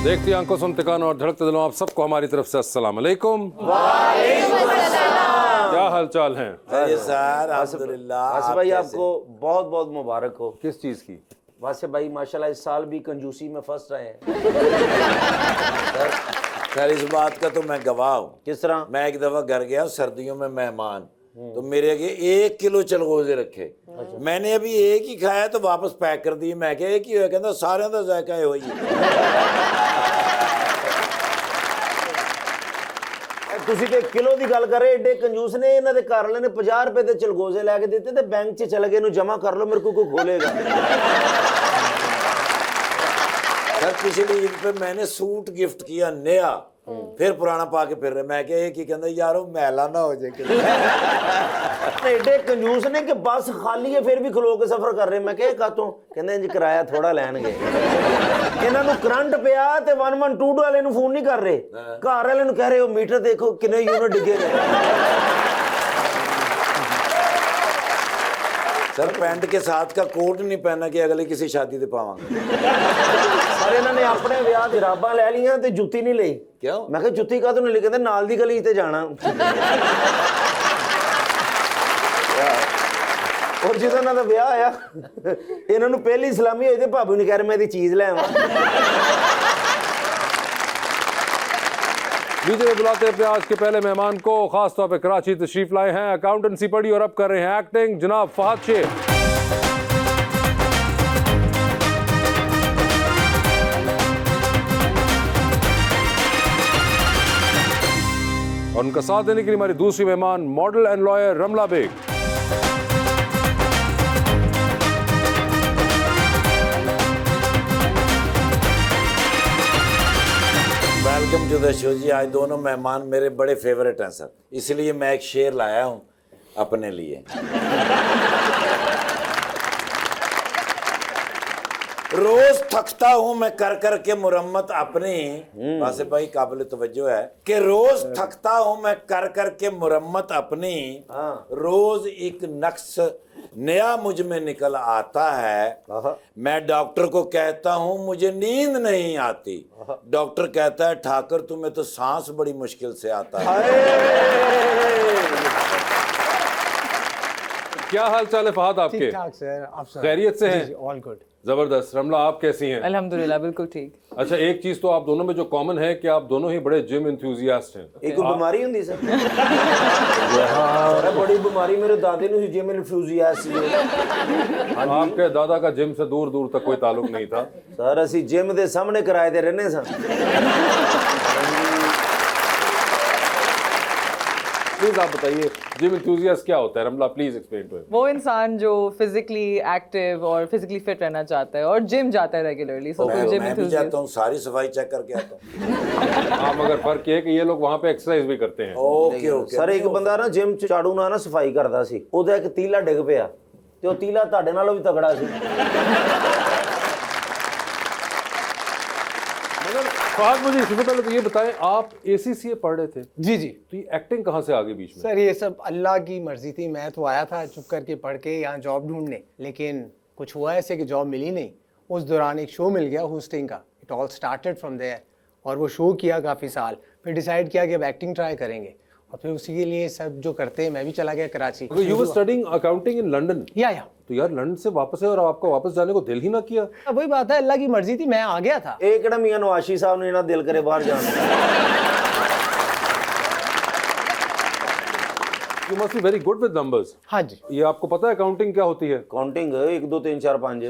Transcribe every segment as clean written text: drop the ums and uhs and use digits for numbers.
देखती आंखों सुनते कानों और धड़कते दिलों, आप सबको हमारी तरफ से अस्सलाम वालेकुम। क्या हाल चाल है? सर अल्हम्दुलिल्लाह। वासिफ भाई आपको बहुत बहुत मुबारक हो। किस चीज की? वासिफ भाई माशाल्लाह इस साल भी कंजूसी में फर्स्ट रहे हैं। खैर इस बात का तो मैं गवाह हूँ। किस तरह? मैं एक दफा घर गया सर्दियों में मेहमान, तो मेरे आगे 1 किलो चलगोजे रखे। मैंने अभी एक ही खाया तो वापस पैक कर दिए। मैं क्या एक ही होया, कहता सारे का जायका है वही। ਤੁਸੀਂ ਤੇ ਕਿਲੋ ਦੀ ਗੱਲ ਕਰ ਰਹੇ, ਏਡੇ ਕੰਜੂਸ ਨੇ। ਇਹਨਾਂ ਦੇ ਘਰ ਵਾਲੇ ਨੇ 50 ਰੁਪਏ ਦੇ ਚਲਗੋਜ਼ੇ ਲੈ ਕੇ ਦਿੱਤੇ ਤੇ ਬੈਂਕ 'ਚ ਚਲੇ ਗਏ, ਇਹਨੂੰ ਜਮਾ ਕਰ ਲਓ, ਮੇਰੇ को कोई खोलेगा। सर पिछली ईद पे मैंने सूट गिफ्ट किया नया, फिर पुराना पा के फिर रहे। मैं क्या एक ही कहता यार वो मैला ना हो जाए। ਏਡੇ ਕੰਜੂਸ ਨੇ ਕਿ ਬੱਸ ਖਾਲੀ ਹੈ ਫਿਰ ਵੀ ਖਲੋ ਕੇ ਸਫ਼ਰ ਕਰ ਰਹੇ। ਮੈਂ ਕਿਹਾ ਕਾਤੋਂ? ਕਹਿੰਦੇ ਇੰਜ ਕਿਰਾਇਆ ਥੋੜਾ ਲੈਣਗੇ। ਇਹਨਾਂ ਨੂੰ ਕਰੰਟ ਪਿਆ ਤੇ 112 ਵਾਲੇ ਨੂੰ ਫੋਨ ਨਹੀਂ ਕਰ ਰਹੇ, ਘਰ ਵਾਲੇ ਨੂੰ ਕਹਿ ਰਹੇ ਹੋ ਮੀਟਰ ਦੇਖੋ ਕਿੰਨੇ ਯੂਨਿਟ ਡਿੱਗੇ ਨੇ। सर पैंट के साथ का कोट नहीं पहना कि अगले किसी शादी से पावांगे। ਸਰ ਇਹਨਾਂ ਨੇ ਆਪਣੇ ਵਿਆਹ ਦੀ ਜਰਾਬਾਂ ਲੈ ਲੀਆਂ ਤੇ ਜੁੱਤੀ ਨਹੀਂ ਲਈ। क्यों? ਮੈਂ ਕਿਹਾ ਜੁੱਤੀ ਕਾਹਤੋਂ ਨਹੀਂ ਲਈ? ਕਹਿੰਦੇ ਨਾਲ ਦੀ ਗਲੀ ਤੇ ਜਾਣਾ। ਔਰ ਜਦੋਂ ਇਹਨਾਂ ਦਾ ਵਿਆਹ ਆਇਆ, ਇਹਨਾਂ ਨੂੰ ਪਹਿਲੀ ਸਲਾਮੀ ਹੋਈ ਤੇ ਭਾਬੀ ਨੇ ਕਹਿ ਰਿਹਾ ਮੈਂ ਇਹਦੀ ਚੀਜ਼ ਲੈ ਆਵਾਂ। लीजिए बुलाते हैं अपने आज के पहले मेहमान को। खास तौर पे कराची तशरीफ लाए हैं, अकाउंटेंसी पढ़ी और अब कर रहे हैं एक्टिंग, जनाब फहद शेख। और उनका साथ देने के लिए हमारी दूसरी मेहमान model and lawyer Ramla Beg. Welcome to the show जी। आज दोनों मेहमान मेरे बड़े फेवरेट हैं सर, इसलिए मैं एक शेर लाया हूँ अपने लिए। रोज थकता हूँ मैं कर कर के मुरम्मत अपनी। वासिफ भाई काबिल तवज्जो है कि रोज थकता हूँ मैं कर कर के मुरम्मत अपनी। रोज एक नक्श नया मुझ में निकल आता है। मैं डॉक्टर को कहता हूँ मुझे नींद नहीं आती, डॉक्टर कहता है ठाकर तुम्हें तो सांस बड़ी मुश्किल से आता है। क्या हाल चाल है फहद आपके? ठीक ठाक सर, आप खैरियत से हैं? All good. जबरदस्त। रमला आप कैसी हैं? अल्हम्दुलिल्लाह बिल्कुल ठीक। अच्छा, एक चीज तो आप दोनों में जो कॉमन है कि आप दोनों ही बड़े जिम इंथुजियास्ट हैं। एक बीमारी होंदी सर। बड़ी बीमारी मेरे दादे ने जिम इंफ्यूजियास्ट ਸੀ। आपके दादा का जिम से दूर दूर तक कोई ताल्लुक नहीं था। सर ਅਸੀਂ ਜਿਮ ਦੇ ਸਾਹਮਣੇ ਕਿਰਾਏ ਤੇ ਰਹਿੰਦੇ ਸਾਂ। प्लीज आप बताइए जिम इंथुजियास्ट क्या होता है? रमला प्लीज एक्सप्लेन टू हिम। वो इंसान जो फिजिकली एक्टिव और फिजिकली फिट रहना चाहता है और जिम जाता है रेगुलरली, सो जिम मैं भी जाता हूँ, सारी सफाई चेक करके आता हूँ। हाँ, मगर फर्क ये है कि ये लोग वहाँ पे एक्सरसाइज भी करते हैं। ओके ओके ਸਰ ਇੱਕ ਬੰਦਾ ਨਾ ਜਿਮ ਚ ਝਾੜੂ ਨਾਲ ਨਾ ਸਫਾਈ ਕਰਦਾ ਸੀ, ਉਹਦਾ ਇੱਕ ਤੀਲਾ ਡਿੱਗ ਪਿਆ ਤੇ ਉਹ ਤੀਲਾ ਤੁਹਾਡੇ ਨਾਲੋਂ ਵੀ ਤਗੜਾ ਸੀ। मगर फहद मुझे सबसे पहले तो ये बताएं, आप ACCA पढ़ रहे थे, जी जी तो ये एक्टिंग कहाँ से आ गई बीच में? सर, ये सब अल्लाह की मर्जी थी। मैं तो आया था चुप करके पढ़ के यहाँ जॉब ढूंढने, लेकिन कुछ हुआ ऐसे कि जॉब मिली नहीं। उस दौरान एक शो मिल गया होस्टिंग का। It all started from there, और वो शो किया काफ़ी साल, फिर डिसाइड किया कि अब एक्टिंग ट्राई करेंगे, और फिर उसी के लिए सब जो करते हैं मैं भी चला गया Karachi. You were studying accounting in London? या तो यार लंदन से वापस है और आपको वापस जाने को दिल ही ना किया? अब वही बात है, अल्लाह की मर्जी थी, मैं आ गया था। ਇਹ ਕਿਹੜਾ ਮੀਆਂ ਨਵਾਸ਼ੀ ਸਾਹਿਬ ਨੇ ਇਹਨਾਂ ਦਿਲ ਕਰੇ ਬਾਹਰ ਜਾਣ ਦਾ। You must be very good with numbers. हाँ जी। ये आपको पता है अकाउंटिंग क्या होती है? ਕਾਊਂਟਿੰਗ 1 2 3 4 5।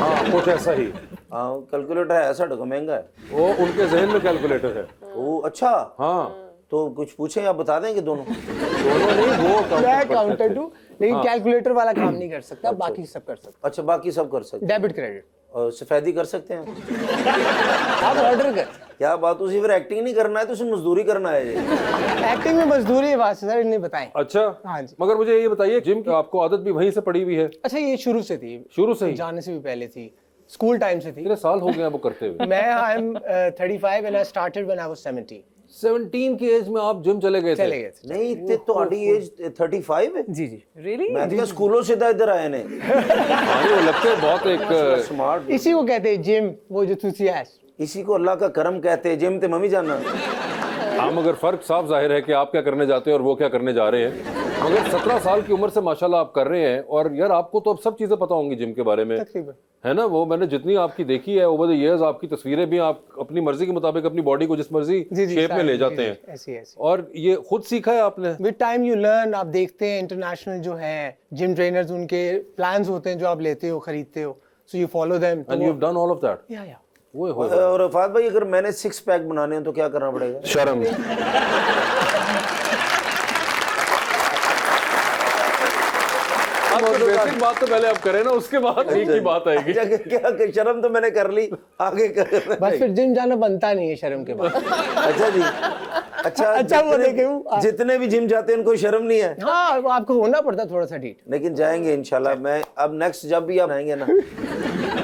हाँ, कुछ ऐसा ही। ਹਾਂ ਕੈਲਕੂਲੇਟਰ ਹੈ ਸਾਡੇ ਕੋਲ, ਮਹਿੰਗਾ है। वो उनके जहन में कैलकुलेटर है। ਉਹ अच्छा, हाँ, तो कुछ पूछें आप बता देंगे दोनों। दोनों नहीं, वो मैं अकाउंटेंट हूँ, लेकिन कैलकुलेटर वाला काम नहीं कर सकता, बाकी सब कर सकता। अच्छा बाकी सब कर सकते डेबिट क्रेडिट और सफेदी कर सकते हैं। आप ऑर्डर कर। क्या बात, उसी फिर एक्टिंग नहीं करना है तो उसे मजदूरी करना है। एक्टिंग में मजदूरी है बात सर, इन्हें बताएं। अच्छा। हाँ जी। मगर मुझे ये बताइए, जिम की आपको आदत भी वहीं से पड़ी हुई है? अच्छा, ये शुरू से थी, शुरू से ही? जाने से भी पहले थी, स्कूल टाइम से थी। कितने साल हो गए हैं वो करते हुए? मैं I am 35 and I started when I was 17। 17 की एज में आप जिम चले गए थे? चले गए थे। नहीं ते ਤੁਹਾਡੀ एज 35 है? जी जी। रियली? मैं तो स्कूलों से इधर आए ने। हाँ, वो लगते हैं बहुत एक स्मार्ट। इसी को कहते हैं जिम, वो जो enthusiast। इसी को अल्लाह का करम कहते हैं। जिम ते मम्मी जाना हाँ, मगर फर्क साफ जाहिर है कि आप क्या करने जाते हैं और वो क्या करने जा रहे हैं। मगर 17 साल की उम्र से माशाल्लाह आप कर रहे हैं, और यार आपको तो अब सब चीजें पता होंगी जिम के बारे में, तकरीबन। है ना? वो मैंने जितनी आपकी देखी है ओवर द इयर्स, आपकी तस्वीरें भी, आप अपनी मर्जी के मुताबिक अपनी बॉडी को जिस मर्जी शेप में ले जाते हैं, ऐसी ऐसी। और ये खुद सीखा है आपने? With time you learn. आप देखते हैं इंटरनेशनल जो है जिम ट्रेनर्स, उनके प्लान्स होते हैं जो आप लेते हो, खरीदते हो, so you follow them. And you have done all of that? या वो और फाद भाई अगर मैंने 6 पैक बनाने हो तो क्या करना पड़ेगा? शर्म। बेसिक बात तो पहले आप करें ना, उसके बाद ठीक की बात आएगी। अच्छा, क्या शर्म तो मैंने कर ली, आगे कर। बस फिर जिम जाना बनता नहीं है शर्म के बाद। अच्छा जी, अच्छा वो देखे वो। जितने भी जिम जाते हैं उनको शर्म नहीं है? हाँ, वो आपको होना पड़ता है थोड़ा सा ढीठ। लेकिन जाएंगे इंशाल्लाह। मैं अब नेक्स्ट जब भी आप आएंगे ना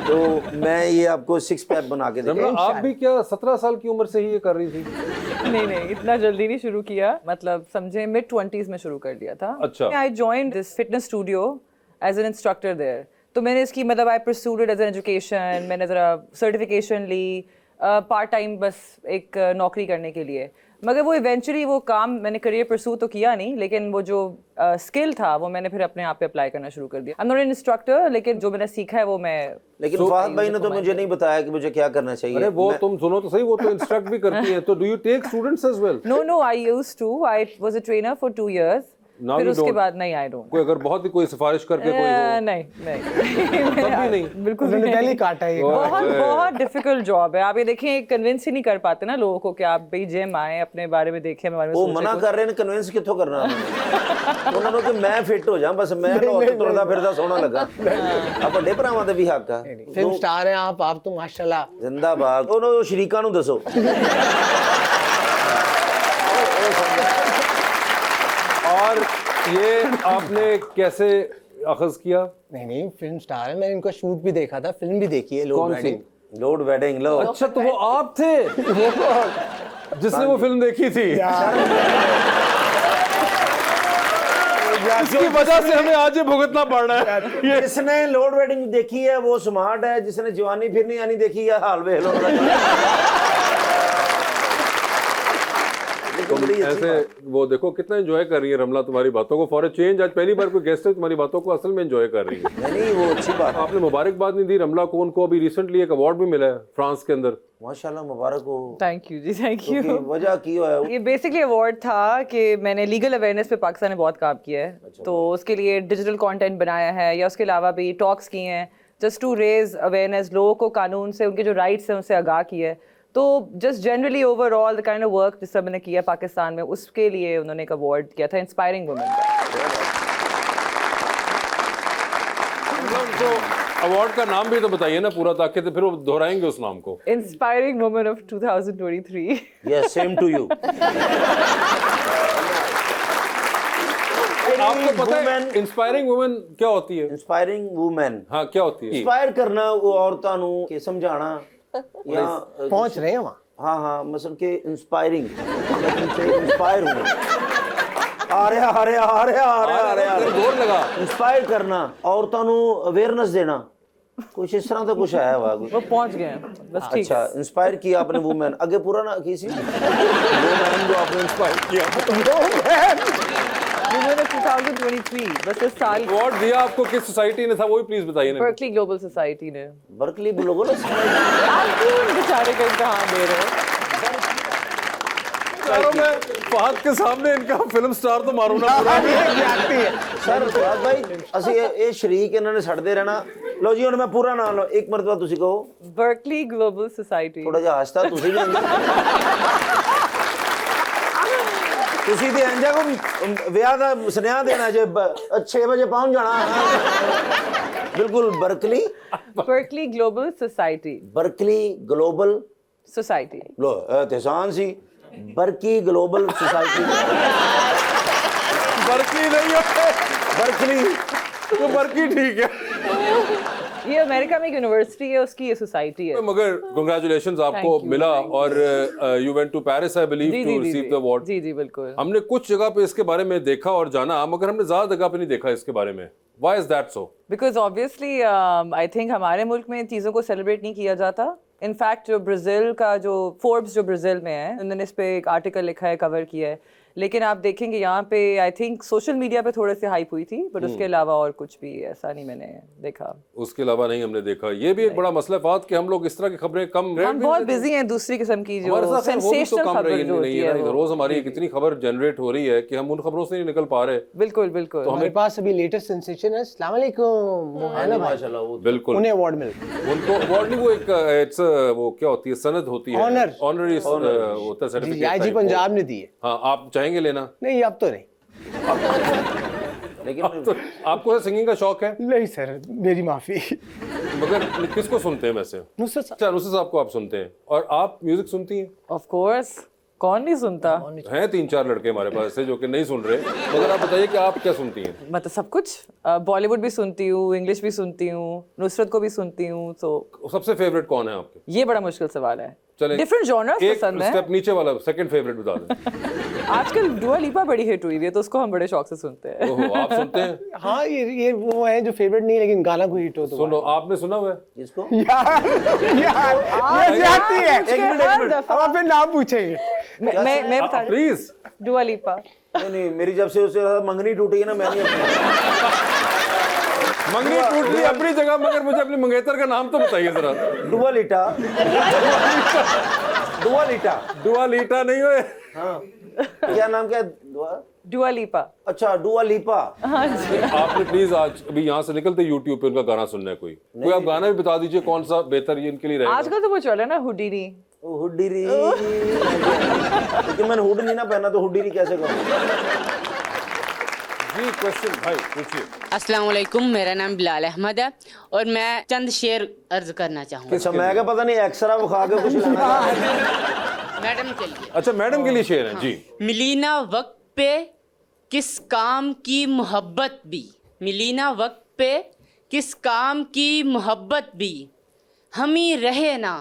तो मैं ये आपको 6 पैक बना के दूंगा। रमला, आप भी क्या 17 साल की उम्र से ही ये कर रही थी? नहीं, इतना जल्दी नहीं शुरू किया, मतलब समझे मिड 20s में शुरू कर दिया था। अच्छा। I joined this fitness studio as an instructor there. तो मैंने इसकी मतलब I pursued it as an education. मैंने ज़रा सर्टिफिकेशन ली पार्ट टाइम, बस एक नौकरी करने के लिए। मगर वो इवेंचुअली वो काम मैंने करियर परस्यू तो किया नहीं, लेकिन वो जो स्किल था वो मैंने फिर अपने आप पे अप्लाई करना शुरू कर दिया। I am not an instructor, लेकिन जो मैंने सीखा है वो मैं। लेकिन फाहद भाई ने तो मुझे नहीं बताया कि मुझे क्या करना चाहिए। अरे वो तुम सुनो तो सही, वो तो इंस्ट्रक्ट भी करती है। तो do you take students as well? No, I used to. I was a trainer for 2 years। Now फिर you उसके don't? बाद नहीं, आई डोंट। कोई अगर बहुत ही कोई सिफारिश करके कोई हो? नहीं तब भी नहीं? बिल्कुल उन्होंने नहीं। पहले ही काटा है ये। बहुत डिफिकल्ट जॉब है। आप ये देखिए, कन्विंस ही नहीं कर पाते ना लोगों को कि आप भाई जिम आए, अपने बारे में देखें, हमारे बारे वो में मना सोचें। कर रहे हैं, कन्विंस कित्थों करना उन्होंने कि मैं फिट हो जाऊं, बस मैं तुरदा फिरदा सोना लगा। आप बड़े भरावां दे भी हक है। फिल्म स्टार हैं आप तो माशाल्लाह। जिंदाबाद। उन्होंने शरीका नु दसो। और ये आपने कैसे अखज़ किया? नहीं, फिल्म स्टार है। मैंने इनका शूट भी देखा था, फिल्म भी देखी है, लोड कौन सी? वेडिंग। लोड वेडिंग लो। अच्छा, तो वो आप थे जिसने वो फिल्म देखी थी? इसकी वजह से हमें आज ये भुगतना पड़ रहा है। जिसने लोड वेडिंग देखी है वो स्मार्ट है, जिसने जवानी फिरनी आनी देखी है हाल वे लो। ऐसे वो देखो कितना एंजॉय कर रही है रमला तुम्हारी बातों को। फॉर अ चेंज आज पहली बार कोई गेस्ट है तुम्हारी बातों को असल में एंजॉय कर रही है। नहीं, वो अच्छी बात है। आपने मुबारकबाद नहीं दी रमला को। उनको अभी रिसेंटली एक अवार्ड भी मिला है फ्रांस के अंदर। माशाल्लाह, मुबारक हो। थैंक यू जी, थैंक यू। क्योंकि वजह की है ये बेसिकली अवार्ड था कि मैंने लीगल अवेयरनेस पे पाकिस्तान में बहुत काम किया है। तो उसके लिए डिजिटल कंटेंट बनाया है, या उसके अलावा भी टॉक्स किए हैं जस्ट टू रेज अवेयरनेस, लोगों को कानून से, उनके जो राइट्स हैं उनसे आगाह किया है। तो just generally overall the kind of work जिस मैंने किया पाकिस्तान में, उसके लिए उन्होंने एक अवार्ड किया था, इंस्पायरिंग वुमेन का। तो अवार्ड का नाम भी तो बताइए ना पूरा, ताकि तो फिर वो दोहराएंगे उस नाम को। Inspiring women of 2023। Yes, same to you. आपको पता है इंस्पायरिंग वुमेन क्या होती है? इंस्पायरिंग वुमेन, हाँ, क्या होती है? इंस्पायर करना औरतां नू के समझाना या पहुंच रहे हैं वहाँ। हाँ, मतलब के इंस्पायरिंग, इंस्पायर हूँ। आ रहा जोर लगा। इंस्पायर करना, औरतां नू अवेयरनेस देना, कुछ इस तरह का कुछ आया हुआ। वो पहुंच गए हैं, बस ठीक है। अच्छा, इंस्पायर किया आपने वुमेन। आगे पूरा ना की सी वुमेन जो आपने इंस्पायर किया। वुमेन ऑफ 2023, बस इस साल। अवार्ड दिया आपको किस सोसाइटी ने था, वो भी प्लीज बताइए ना। बर्कली ग्लोबल सोसाइटी ने। बर्कली लोगों ने आप क्यों बेचारे का इम्तिहान दे रहे हो? मैं फहद के सामने इनका फिल्म स्टार तो मारू ना पूरा। सर फहद भाई ਅਸੀਂ ਇਹ ਸ਼ਰੀਕ ਇਹਨਾਂ ਨੇ ਛੱਡਦੇ ਰਹਿਣਾ। ਲਓ ਜੀ, ਹੁਣ ਮੈਂ ਪੂਰਾ ਨਾਮ ਲਓ, ਇੱਕ ਮਰਤਬਾ ਤੁਸੀਂ ਕਹੋ। ਬਰਕਲੀ ਗਲੋਬਲ ਸੋਸਾਇਟੀ। ਥੋੜਾ ਜਿਹਾ ਹੱਸਦਾ ਤੁਸੀਂ ਵੀ ਅੰਦਰ। ਤੁਸੀਂ ਤੇ ਇੰਜਾ ਕੋ ਵਿਆਹ ਦਾ ਸੁਨੇਹਾ ਦੇਣਾ ਜੇ 6 ਵਜੇ ਪਹੁੰਚ ਜਾਣਾ। ਬਿਲਕੁਲ Berkeley. Berkeley global society. Berkeley global society. लो एहसान सी बर्की ग्लोबल सोसाइटी। बर्कली नहीं है, बर्कली तो बर्की ठीक है। ये अमेरिका में एक यूनिवर्सिटी है, उसकी ये सोसाइटी है। मगर कांग्रेचुलेशंस आपको Thank you, मिला। thank you. और you went to Paris I believe to receive the award. जी बिल्कुल। हमने कुछ जगह पे इसके बारे में देखा और जाना, मगर हमने ज्यादा जगह पे नहीं देखा इसके बारे में। Why is that so? Because obviously I think हमारे मुल्क में इन चीज़ों को सेलिब्रेट नहीं किया जाता इनफैक्ट जो ब्राज़ील का जो फोर्ब्स जो ब्राज़ील में है उन्होंने इस पे एक आर्टिकल लिखा है, कवर किया है, लेकिन आप देखेंगे यहाँ पे आई थिंक सोशल मीडिया पे थोड़े से हाइप हुई थी, बट उसके अलावा और कुछ भी ऐसा नहीं मैंने देखा। उसके अलावा नहीं हमने देखा। ये भी एक बड़ा मसला फात कि हम लोग इस तरह की खबरें कम हम बहुत बिजी हैं दूसरी किस्म की जो हमारे साथ वो भी तो सेंसेशनल कम खबर रही जो होती नहीं है है ना। वो। रोज हमारी कितनी खबर जनरेट हो रही है कि हम उन खबरों से नहीं निकल पा रहे। बिल्कुल बिल्कुल। हमारे पास अभी लेटेस्ट सेंसेशन है, अस्सलाम वालेकुम, वो है ना भाई, माशाल्लाह वो बिल्कुल उन्हें अवार्ड मिल गया। उनको अवार्ड नहीं, वो एक इट्स वो क्या होती है, सनद होती है, Honor. ऑनररी होता है, जी सर्टिफिकेट आईजी टाइप वो। पंजाब ने दी है। हाँ, आप चाहेंगे लेना? नहीं अब तो नहीं, लेकिन तो आपको सिंगिंग का शौक है? नहीं सर मेरी माफी। मगर किसको सुनते हैं वैसे? नुसरत साहब। अच्छा, नुसरत साहब को आप सुनते हैं, और आप म्यूजिक सुनती हैं? ऑफ कोर्स, कौन नहीं सुनता। हैं 3-4 लड़के हमारे पास ऐसे जो कि नहीं सुन रहे, मगर आप बताइए कि आप क्या सुनती हैं? मतलब सब कुछ, बॉलीवुड भी सुनती हूँ, इंग्लिश भी सुनती हूँ, नुसरत को भी सुनती हूँ, तो सबसे फेवरेट कौन है आपके? ये बड़ा मुश्किल सवाल है। चलें, डिफरेंट जॉनर्स एक पसंद है। स्टेप नीचे वाला सेकंड फेवरेट बता दें। आजकल दुआ लिपा बड़ी हिट हुई है, तो उसको हम बड़े शौक से सुनते हैं। ओहो, आप सुनते हैं? हाँ ये वो है जो फेवरेट नहीं, लेकिन गाना कोई हिट हो तो सुनो, आपने सुना हुआ है? इसको यार ये जाती है। एक मिनट अब आप फिर नाम पूछेंगे। मैं बता रही प्लीज। दुआ लिपा। नहीं, मेरी जब से उससे मंगनी टूटी है ना, मैं नहीं मंगनी टूट गई अपनी जगह, मगर मुझे अपनी मंगेतर का नाम तो बताइए जरा। डुआ लिटा डुआ लिटा दुआ लीटा नहीं हुए? हाँ, क्या नाम क्या है? दुआ लिपा। अच्छा, डुआ लिपा। हाँ जी। आपने प्लीज आज अभी यहाँ से निकलते यूट्यूब पे उनका गाना सुनना है, कोई आप गाना भी बता दीजिए कौन सा बेहतर ये इनके लिए रहेगा। आजकल तो वो चल रहा है ना, हुडीनी। हुडीरी। लेकिन मैंने हुड नहीं ना पहना, तो हुडीरी कैसे करूँ? जी, क्वेश्चन भाई पूछिए। अस्सलाम वालेकुम, मेरा नाम बिलाल अहमद है और मैं चंद शेर अर्ज करना चाहूँगा अच्छा, मैं क्या पता नहीं एक्सरा वो खा के कुछ लाना। मैडम के लिए। अच्छा, मैडम के लिए शेर है जी। मिली ना वक्त पे किस काम की मोहब्बत भी, मिली ना वक्त पे किस काम की मोहब्बत भी, हम ही रहे ना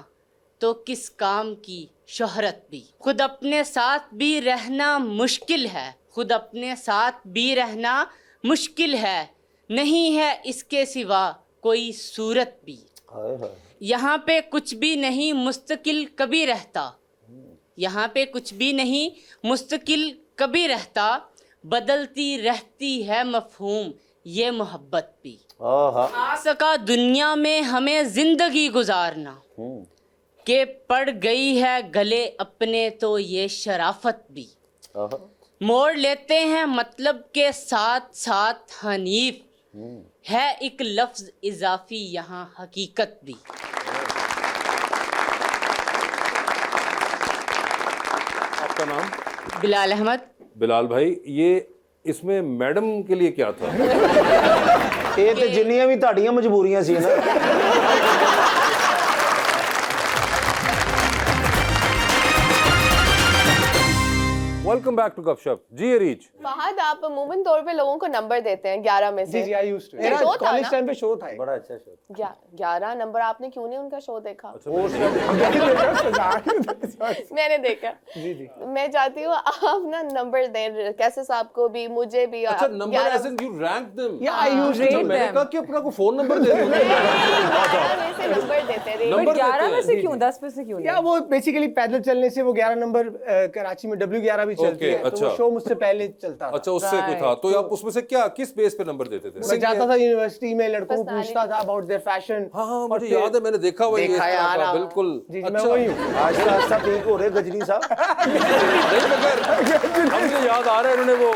तो किस काम की शोहरत भी। खुद अपने साथ भी रहना मुश्किल है, खुद अपने साथ भी रहना मुश्किल है, नहीं है इसके सिवा कोई सूरत भी। हाय हाय। यहाँ पे कुछ भी नहीं मुस्तकिल कभी रहता, यहाँ पे कुछ भी नहीं मुस्तकिल कभी रहता, बदलती रहती है मफहूम ये मोहब्बत भी। आ सका दुनिया में हमें जिंदगी गुजारना, के पड़ गई है गले अपने तो ये शराफत भी। मोड़ लेते हैं मतलब के साथ साथ हनीफ, है एक लफ्ज इजाफी यहाँ हकीकत भी। आपका नाम? बिलाल अहमद। बिलाल भाई, ये इसमें मैडम के लिए क्या था? ਇਹ ਤੇ ਜਿੰਨੀਆਂ ਵੀ ਤੁਹਾਡੀਆਂ ਮਜਬੂਰੀਆਂ ਸੀ ਨਾ। वेलकम बैक टू गपशप। जी रीच, फहद, आप अमूमन तौर पे लोगों को नंबर देते हैं 11 में जी से। जी आई यूज्ड टू। ये शो था कॉलेज ना? टाइम पे शो था एक। बड़ा अच्छा शो। 11 नंबर, आपने क्यों नहीं उनका शो देखा? जी मैंने देखा। जी मैं चाहती हूँ आप ना नंबर दें कैसे साहब को भी, मुझे भी। अच्छा, आप number 11 as in you rank them? या आई यूज्ड Rate टू। मैंने them. कहा कि अपना को फोन नंबर दे दो। 11 में से नंबर देते हैं। नंबर बट 11 में देते से हैं। क्यों, 10 में से क्यों या नहीं? वो बेसिकली पैदल चलने से वो 11 नंबर कराची में W11 भी चलती Okay, है, तो अच्छा। वो शो मुझसे पहले चलता था। अच्छा, उससे कोई था, तो आप उसमें से क्या किस बेस पे नंबर देते थे? मैं जाता था यूनिवर्सिटी में, लड़कों को Personality. पूछता था अबाउट देयर फैशन। हाँ हाँ, मुझे याद है, मैंने देखा हुआ है ये देखा इस तरह यार, का, हाँ। बिल्कुल। जी जी, अच्छा, मैं वही हूँ। आस्ता आस्ता ठीक हो रहे गजनी साहब। नहीं, मगर मुझे याद आ रहा है, इन्होंने वो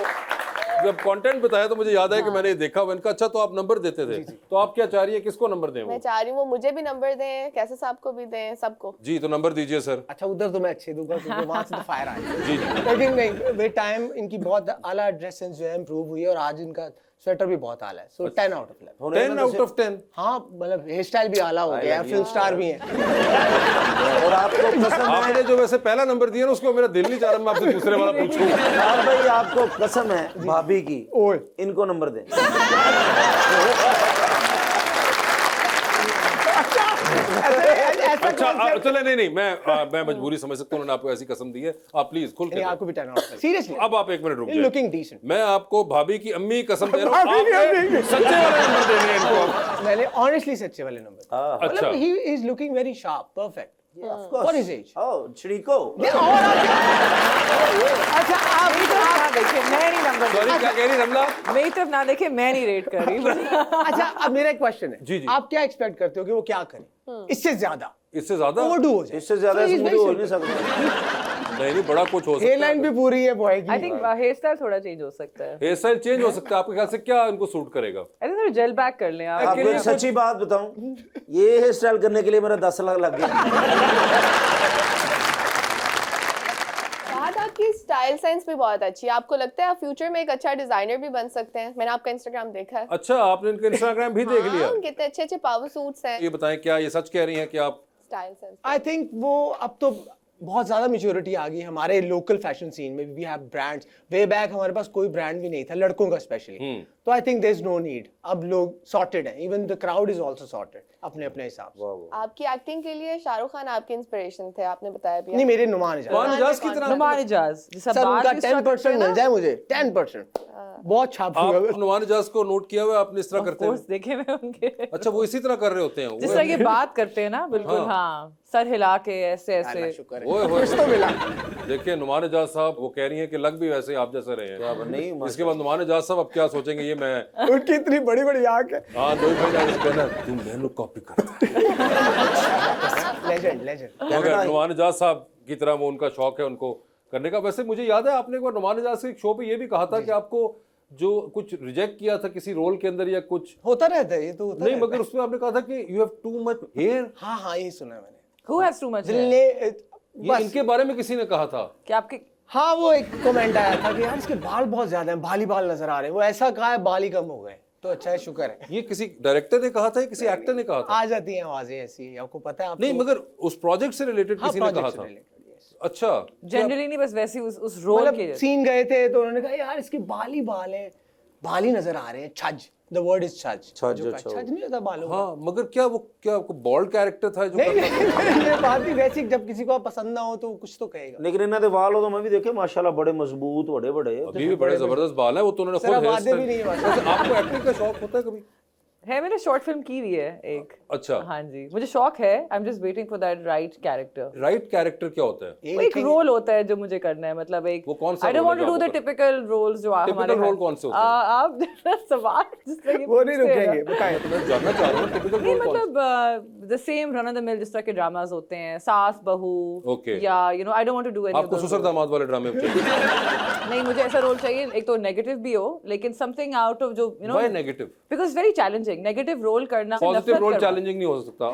जब कंटेंट बताया तो मुझे याद है कि मैंने ये देखा हुआ इनका। अच्छा, तो आप नंबर देते थे, तो आप क्या चाह रही है, किसको नंबर दें? मैं वो चाह रही हूँ वो मुझे भी नंबर दें, कैसे साहब को भी दें, सबको। जी, तो नंबर दीजिए सर। अच्छा उधर तो मैं अच्छे दूंगा क्योंकि वहां से तो फायर आया। जी जी। लेकिन नहीं, विद टाइम इनकी बहुत आला ड्रेस सेंस जो है इंप्रूव हुई है, और आज इनका स्वेटर भी बहुत आला है। सो 10 आउट ऑफ 11। 10 out of 10। हाँ, मतलब हेयर स्टाइल भी आला हो गया है, फिल्म स्टार भी है। और आपको कसम आपने है, जो वैसे पहला नंबर दिया ना, उसको मेरा दिल नहीं चाह रहा मैं आपसे दूसरे वाला पूछूं। यार भाई आपको कसम है भाभी की, ओए इनको नंबर दें। अच्छा, चले, नहीं, मैं मजबूरी समझ सकता हूँ, उन्होंने आपको ऐसी कसम दी है, आप प्लीज खुल के नहीं, दें। आपको भी 10 आउट ऑफ। सीरियसली अब आप एक मिनट रुक जाइए। Looking decent. मैं आपको भाभी की अम्मी कसम दे रहा हूँ, भाभी की आपने अम्मी। सच्चे वाले नंबर देने हैं इनको। मैंने ऑनेस्टली सच्चे वाले नंबर। अच्छा, मतलब he is looking very sharp, perfect. Of course. What is age? Oh, Chiriko. अच्छा आप ना देखिए मैं नहीं नंबर सॉरी क्या कह रही रमला? मेरी तरफ ना देखे मैं नहीं रेट कर रही अच्छा अब मेरा एक क्वेश्चन है जी, जी। आप क्या एक्सपेक्ट करते हो कि वो क्या करे इससे ज्यादा इससे ज्यादा ओवरडू हो जाए इससे ज्यादा So he's स्मूथ very हो नहीं simple. सकता। नहीं बड़ा कुछ हो सकता हेयर लाइन भी पूरी है बॉय की आई थिंक हेयर स्टाइल थोड़ा चेंज हो सकता है हेयर स्टाइल चेंज हो सकता है आपके ख्याल से क्या इनको सूट करेगा? आई थिंक थोड़ा जेल बैक कर लें आप आपको एक सच्ची बात बताऊं, ये हेयर स्टाइल करने के लिए मेरा 10 लाख लग गया। फहद आपकी स्टाइल सेंस भी बहुत अच्छी है। आपको लगता है आप फ्यूचर में एक अच्छा डिजाइनर भी बन सकते हैं? मैंने आपका इंस्टाग्राम देखा है। अच्छा आपने इनका इंस्टाग्राम भी देख लिया? हाँ, कितने अच्छे अच्छे पावर सूट्स हैं। ये बताएं क्या ये सच कह रही हैं कि आप स्टाइल सेंस आई थिंक वो अब तो बहुत ज़्यादा मेच्योरिटी आ गई हमारे लोकल फैशन सीन में। We have brands, way back हमारे पास कोई ब्रांड भी नहीं था लड़कों का स्पेशली, तो I think there is no need. अब लोग सॉर्टेड हैं, even the crowd is also sorted अपने अपने हिसाब से। आपकी एक्टिंग के लिए शाहरुख खान आपके इंस्पिरेशन थे, आपने बताया भी। नहीं मेरे नुमान इजाज नुमान इजाज की तरह नुमान इजाज सर उनका 10% मिल जाए मुझे 10%, बहुत छाप हुआ आप नुमान इजाज को नोट किया हुआ है आपने इस तरह करते कोर्स हैं? देखे हुए उनके अच्छा वो इसी तरह कर रहे होते हैं जिस तरह ये बात करते हैं ना बिल्कुल हाँ सर हिला के ऐसे ऐसे शुक्र ओए है होए। कुछ तो मिला। देखिए नुमान इजाज साहब वो कह रही हैं कि लग भी वैसे ही आप जैसे रहे हैं। नहीं इसके बाद नुमान इजाज साहब अब क्या सोचेंगे ये मैं उनकी इतनी बड़ी बड़ी आंख है। हाँ दो भाई कहना तू मैंने कॉपी करता है लेजेंड लेजेंड। मगर नुमान इजाज साहब की तरह वो उनका शौक है उनको करने का। वैसे मुझे याद है आपने एक बार नुमान इजाज के एक शो पे ये भी कहा था कि आपको जो कुछ रिजेक्ट किया था किसी रोल के अंदर या कुछ होता रहता है ये तो होता नहीं, रहता मगर उसमें आपने कहा था कि you have too much hair. है। हाँ हाँ ये सुना है मैंने। Who has too much hair? ये बस इनके बारे में किसी ने कहा था? कि आपके हाँ वो एक कमेंट आया था कि यार इसके बाल बहुत ज्यादा हैं, बाल ही बाल नजर आ रहे हैं। वो ऐसा कहा है बाल ही कम हो गए, तो अच्छा है शुक्र है। ये किसी डायरेक्टर ने कहा था या किसी एक्टर ने कहा था? आ जाती हैं आवाजें ऐसी, आपको पता है। नहीं मगर उस प्रोजेक्ट से रिलेटेड हाँ, किसी ने कहा project से था? related, yes। अच्छा जनरली नहीं बस वैसे उस रोल मतलब के सीन गए थे तो उन्होंने कहा यार इसके बाल ही बाल हैं, बाल ही नजर आ रहे हैं। छज, द वर्ड इज छज। छज, जो अच्छा। छज नहीं होता बालों का। हाँ मगर क्या वो क्या बॉल्ड कैरेक्टर था जो नहीं करता था? नहीं ये बात ही वैसी, जब किसी को पसंद ना हो तो कुछ तो कहेगा। लेकिन इन्हों दे वाल तो मैं भी देखे माशाल्लाह बड़े मजबूत बड़े बड़े। अभी भी बड़े जबरदस्त बाल है वो तो उन्होंने सर, खुद अब hair आधे भी style- नहीं है माशाल्लाह। वैसे आपको एक्टिंग का शौक होता है कभी? है मैंने शॉर्ट फिल्म की हुई है एक। अच्छा हाँ जी मुझे शौक है। I am just waiting for that right character. Right character क्या होता है? वो एक रोल होता है जो मुझे करना है, मतलब एक वो कौन सा आई डोंट role वांट है टू जो डू द आपको टिपिकल रोल्स जो हमारे role कौन से होते हैं? आप सवाल जिस तरह के वो नहीं पूछते हैं ना। रुकेंगे, बताएं। तो मैं जानना चाह रहा हूँ टिपिकल नहीं रोल कौन सा? मतलब the same run of the mill जिस तरह के ड्रामास होते हैं, सास बहू Okay. या you know I don't want to do any आपको ससुर दामाद वाले ड्रामे में चाहिए? नहीं मुझे ऐसा रोल चाहिए एक तो नेगेटिव भी हो लेकिन समथिंग आउट ऑफ जो you know Why negative? Because very challenging negative role करना। पॉजिटिव रोल चैलेंजिंग नहीं हो सकता।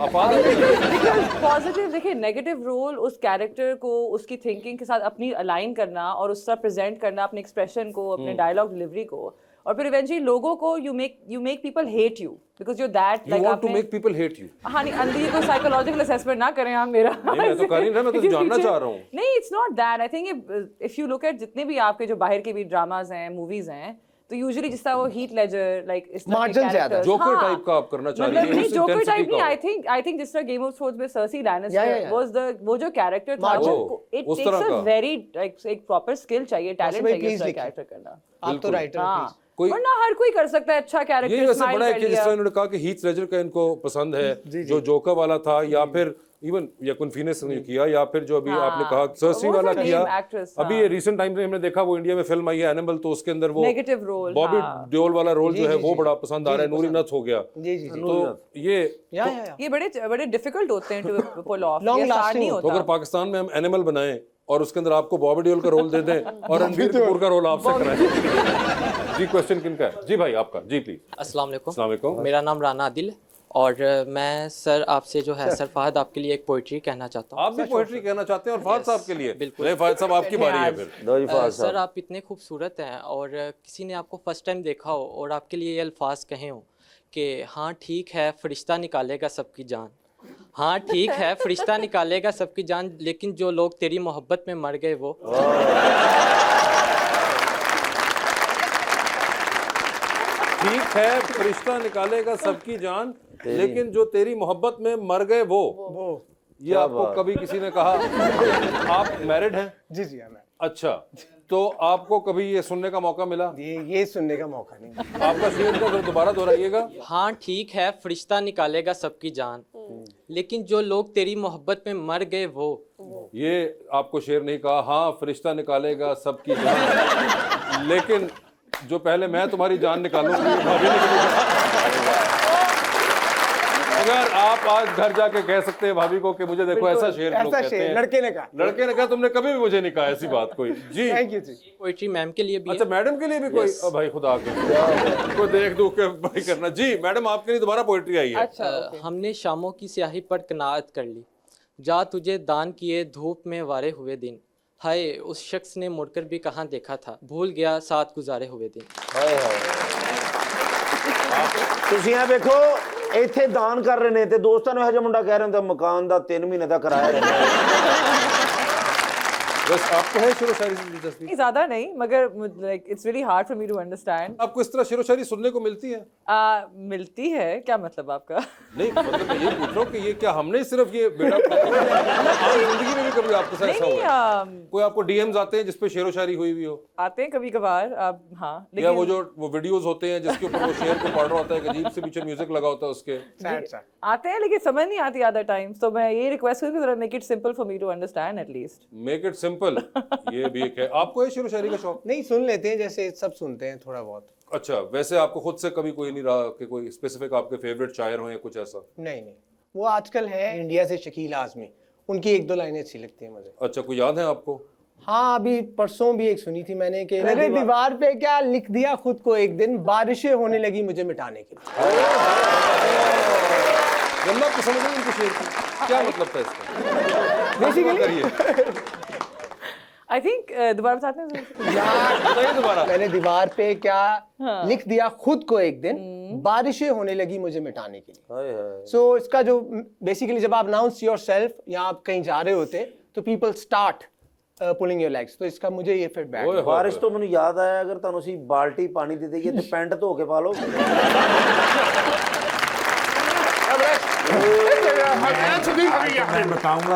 पॉजिटिव देखिए नेगेटिव रोल उस कैरेक्टर को उसकी थिंकिंग के साथ अपनी अलाइन करना और उस तरह प्रेजेंट करना अपने एक्सप्रेशन को अपने डायलॉग डिलीवरी को, और फिर इवेंचुअली लोगों को you make people hate you because you that You want to make people hate you? हाँ नहीं अंदर कोई साइकोलॉजिकल असेसमेंट ना करें आप मेरा। नहीं, मैं तो कर ही नहीं, मैं तो क्योंकि जानना पीछे- चाह रहा हूँ। नहीं it's not that. I think if you look at जितने भी आपके जो बाहर के भी ड्रामाज हैं मूवीज हैं तो यूजुअली जिस तरह वो हीट लेजर लाइक इस तरह के Margin ज्यादा। characters- जोकर हाँ। टाइप का आप करना चाह रही मतलब हैं, नहीं उस जोकर intensity टाइप नहीं। का आई थिंक जिस तरह गेम ऑफ थ्रोन्स में Cersei Yeah, Lannister yeah. Was the वो जो कैरेक्टर था Margin। वो इट उस तरह टेक्स अ का। वेरी एक प्रॉपर स्किल चाहिए, टैलेंट भाई, चाहिए please उस लिखिए। कैरेक्टर करना। आप तो राइटर हैं हाँ please। कोई- वरना हर कोई कर सकता है अच्छा ये कैरेक्टर वैसे स्माइल बड़ा है कर कि जिस लिया। तरह उन्होंने कहा कि हीथ लेजर का इनको पसंद है जो जोकर वाला था, या फिर इवन यकुन फिनिक्स ने किया, या फिर जो अभी हाँ। आपने कहा सर्सी वो वाला सब किया। name actress, अभी हाँ। ये रिसेंट टाइम में हमने देखा वो इंडिया में फिल्म आई है एनिमल, तो उसके अंदर वो Negative role, बॉबी हाँ। देओल वाला रोल जो है जी, वो जी। बड़ा पसंद आ रहा है। नूरी नथ हो गया, जी जी जी। तो ये या ये बड़े डिफिकल्ट होते हैं टू पुल ऑफ। Long ये आसान lasting नहीं तो होता। अगर पाकिस्तान में हम एनिमल बनाएं और उसके अंदर आपको बॉबी देओल का रोल दे दें और रणबीर कपूर का रोल आपसे कराएं। जी क्वेश्चन किनका है? जी भाई आपका। जी प्लीज। अस्सलाम वालेकुम। अस्सलाम वालेकुम। मेरा नाम राना आदिल है और मैं सर आपसे जो है सर फहद आपके लिए एक पोइट्री कहना चाहता हूँ। आप भी पोएट्री कहना चाहते हैं और फाहद साहब के लिए? बिल्कुल। नहीं फाहद साहब आपकी बारी है फिर। दो जी फाज सर साहब। आप इतने खूबसूरत हैं और किसी ने आपको फर्स्ट टाइम देखा हो और आपके लिए ये अल्फाज कहे हो कि हाँ ठीक है फरिश्ता निकालेगा सबकी जान, हाँ ठीक है फरिश्ता निकालेगा सबकी जान, लेकिन जो लोग तेरी मोहब्बत में मर गए वो। ठीक है फरिश्ता निकालेगा सबकी जान, लेकिन जो तेरी मोहब्बत में मर गए वो। ये आपको कभी किसी ने कहा? आप मैरिड हैं? जी जी मैं अच्छा, तो आपको कभी ये सुनने का मौका मिला? ये सुनने का मौका नहीं। आपका शेर को दोबारा दोहराइएगा। हाँ ठीक है फरिश्ता निकालेगा सबकी जान, लेकिन जो लोग तेरी मोहब्बत में मर गए वो। ये आपको शेर नहीं कहा, हाँ फरिश्ता निकालेगा सबकी जान, लेकिन जो पहले मैं तुम्हारी जान निकालूंगी भाभी ने कभी कहा। अगर आप आज घर जाके कह सकते हैं भाभी को कि मुझे देखो ऐसा शेर लोग कहते हैं, लड़के ने कहा, तुमने कभी भी मुझे नहीं कहा ऐसी बात कोई। जी थैंक यू जी। पोइट्री मैम के लिए भी अच्छा, मैडम के लिए भी कोई भाई खुदा के को देख दू के भाई करना। जी मैडम, आपके लिए दोबारा पोइट्री आई है। हमने शामों की स्याही पर कनाअत कर ली, जा तुझे दान किए धूप में वारे हुए दिन, हाय उस शख्स ने मुड़कर भी कहाँ देखा था, भूल गया साथ गुजारे हुए दिन। ਤੁਸੀਂ ਇਹ ਵੇਖੋ ਇੱਥੇ ਦਾਨ ਕਰ ਰਹੇ ਨੇ ਤੇ ਦੋਸਤਾਂ ਨੂੰ ਇਹ ਜਿਹਾ ਮੁੰਡਾ ਕਹਿ ਰਿਹਾ ਹੁੰਦਾ ਮਕਾਨ ਦਾ 3 ਮਹੀਨੇ ਦਾ ਕਿਰਾਇਆ ਰਹਿੰਦਾ। बस आपको है शेरो शायरी से दिलचस्पी? नहीं, ज्यादा नहीं, मगर like it's really hard for me to understand. आपको इस तरह शेरो शायरी सुनने को मिलती है? मिलती है, क्या मतलब आपका? नहीं मतलब मैं ये पूछ रहा हूँ कि ये क्या हमने सिर्फ ये बेड़ा आम जिंदगी में भी कभी आपके साथ ऐसा हुआ है? कोई आपको डीएम्स आते हैं जिसपे शेरो शायरी हुई हुई हो? आते हैं कभी कभार, हाँ। या वो वीडियोस होते हैं जिसके ऊपर वो शेर को पढ़ रहा होता है, अजीब से पीछे म्यूजिक लगा होता है उसके? आते हैं लेकिन समझ नहीं आती अदर टाइम्स, तो मैं ये रिक्वेस्ट करूँ कि make it simple for me to understand at least. Make it simple, ये भी एक है। आपको है शेरो शायरी का शौक? नहीं, सुन लेते हैं, जैसे सब सुनते हैं थोड़ा बहुत। अच्छा, वैसे आपको खुद से कभी कोई नहीं रहा कि कोई स्पेसिफिक आपके फेवरेट शायर हो या कुछ ऐसा? नहीं, वो आजकल है इंडिया से शकील आजमी, उनकी 1-2 लाइनें अच्छी लगती हैं मुझे। अच्छा, कोई याद है आपको? हाँ, अभी परसों भी एक सुनी थी मैंने कि मेरे दीवार पे क्या लिख दिया खुद को एक दिन, बारिशें होने लगी मुझे मिटाने के लिए। गल्ला आपको समझ नहीं इनके शेर की क्या मतलब था इसका? बेसिकली आई थिंक दोबारा बताते हैं। बताइए दोबारा। मैंने दीवार पे क्या लिख दिया खुद को एक दिन, बारिशें होने लगी मुझे मिटाने के लिए। सो इसका जो बेसिकली जब आप अनाउंस योरसेल्फ या आप कहीं जा रहे होते तो people start pulling your legs, तो इसका मुझे ये फीडबैक। ਬਾਰਿਸ਼ ਤੋਂ ਮੈਨੂੰ ਯਾਦ ਆਇਆ, ਅਗਰ ਤੁਹਾਨੂੰ ਅਸੀਂ ਬਾਲਟੀ ਪਾਣੀ ਦੇ ਦੇਈਏ ਤੇ ਪੈਂਟ ਧੋ ਕੇ ਪਾ ਲਓ। मैं बताऊंगा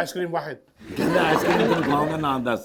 आइस क्रीम वाहिद। कहता आइसक्रीम तुम खाऊंगा ना 10।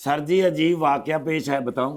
सर जी अजीब वाकया पेश है, बताऊं?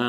ना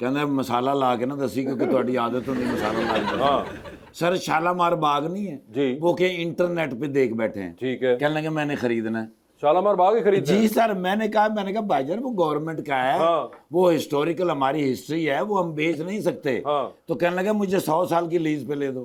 कहना मसाला ला के ना दसी, क्योंकि तुम्हारी आदत होती मसाला ला के। हाँ सर शालामार बाग नहीं है जी, वो के इंटरनेट पे देख बैठे हैं, ठीक है। कहने लगे मैंने खरीदना है। शालामार बाग ही खरीदना जी सर, मैंने कहा भाईजान वो गवर्नमेंट का है, हाँ। वो हिस्टोरिकल हमारी हिस्ट्री है, वो हम बेच नहीं सकते। हाँ। तो कहने लगा मुझे 100 साल की लीज पे ले दो।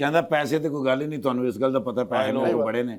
कहता पैसे तो कोई गल ही नहीं, ਤੁਹਾਨੂੰ ਇਸ ਗੱਲ ਦਾ ਪਤਾ ਪੈਸੇ ਲੋਕ ਬੜੇ ਨੇ।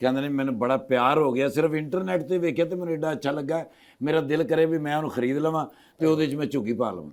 ਕਹਿੰਦਾ ਨਹੀਂ ਮੈਨੂੰ ਬੜਾ ਪਿਆਰ ਹੋ ਗਿਆ, ਸਿਰਫ ਇੰਟਰਨੈਟ ਤੇ ਵੇਖਿਆ ਤੇ ਮੈਨੂੰ ਏਡਾ ਅੱਛਾ ਲੱਗਾ, ਮੇਰਾ ਦਿਲ ਕਰੇ ਵੀ ਮੈਂ ਉਹਨੂੰ ਖਰੀਦ ਲਵਾਂ ਤੇ ਉਹਦੇ 'ਚ ਮੈਂ ਝੁੱਗੀ ਪਾ ਲਵਾਂ।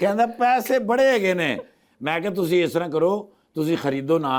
ਕਹਿੰਦਾ ਪੈਸੇ ਬੜੇ ਹੈਗੇ ਨੇ। ਮੈਂ ਕਿਹਾ ਤੁਸੀਂ ਇਸ ਤਰ੍ਹਾਂ ਕਰੋ, ਤੁਸੀਂ ਖਰੀਦੋ ਨਾ,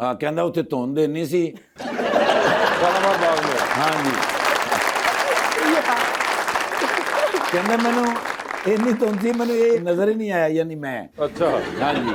ਹਾਂ ਕਹਿੰਦਾ ਉੱਥੇ ਧੁੰਦ ਇੰਨੀ ਸੀ। शालामार बाग में? हाँ जी। ਕਹਿੰਦਾ ਮੈਨੂੰ ਇੰਨੀ ਧੁੰਦ ਸੀ, ਮੈਨੂੰ ਇਹ ਨਜ਼ਰ ਹੀ ਨਹੀਂ ਆਇਆ, ਯਾਨੀ ਮੈਂ। अच्छा हाँ जी।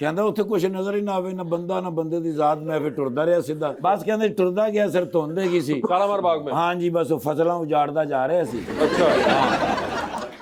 ਕਹਿੰਦਾ ਉੱਥੇ ਕੁਝ ਨਜ਼ਰ ਹੀ ਨਾ ਆਵੇ, ਨਾ ਬੰਦਾ ਨਾ ਬੰਦੇ ਦੀ ਜ਼ਾਤ। ਮੈਂ ਫਿਰ ਟੁਰਦਾ ਰਿਹਾ ਸਿੱਧਾ, ਬਸ ਕਹਿੰਦੇ ਟੁਰਦਾ ਗਿਆ, ਸਿਰ ਧੁੰਦ ਹੈਗੀ ਸੀ। शालामार बाग में? ਹਾਂ ਜੀ, ਬਸ ਉਹ ਫਸਲਾਂ ਉਜਾੜਦਾ ਜਾ ਰਿਹਾ ਸੀ। अच्छा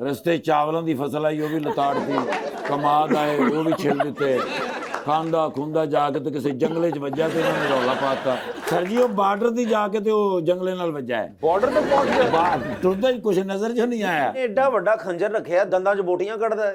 ਰਸਤੇ ਚਾਵਲਾਂ ਦੀ ਫਸਲ ਆਈ, ਉਹ ਵੀ ਲਤਾੜਤੀ। ਕਮਾਦ ਆਏ, ਉਹ ਵੀ ਛਿਲ ਦਿੱਤੇ। ਖਾਂਦਾ ਖੁੰਦਾ ਜਾ ਕੇ ਤੇ ਕਿਸੇ ਜੰਗਲੇ 'ਚ ਵੱਜਾ ਤੇ ਇਹਨਾਂ ਨੇ ਰੌਲਾ ਪਾਤਾ। ਸਰ ਜੀ ਉਹ ਬਾਰਡਰ ਦੀ ਜਾ ਕੇ ਤੇ ਉਹ ਜੰਗਲੇ ਨਾਲ ਵੱਜਾ ਹੈ। बॉर्डर तक पहुंच गया? ਬਾਹਰ ਟੁਰਦਾ ਹੀ ਕੁਝ ਨਜ਼ਰ 'ਚ ਨਹੀਂ ਆਇਆ। ਐਡਾ ਵੱਡਾ ਖੰਜਰ ਰੱਖਿਆ, ਦੰਦਾਂ 'ਚ ਬੋਟੀਆਂ ਕੱਢਦਾ ਹੈ।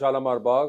Shalamar Bagh.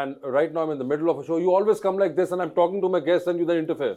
and right now I'm in the middle of a show. You always come like this and I'm talking to my guests and you then interfere.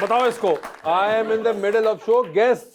बताओ इसको। I am in the middle of show. Guests.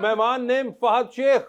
मेहमान name Fahad Sheikh.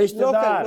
ਰਿਸ਼ਤੇਦਾਰ।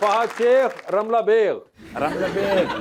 Fahad Sheikh, Ramla Begh. Ramla Beg.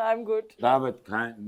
I'm good. दावत खाएं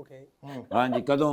Okay. ਹਾਂਜੀ ਕਦੋਂ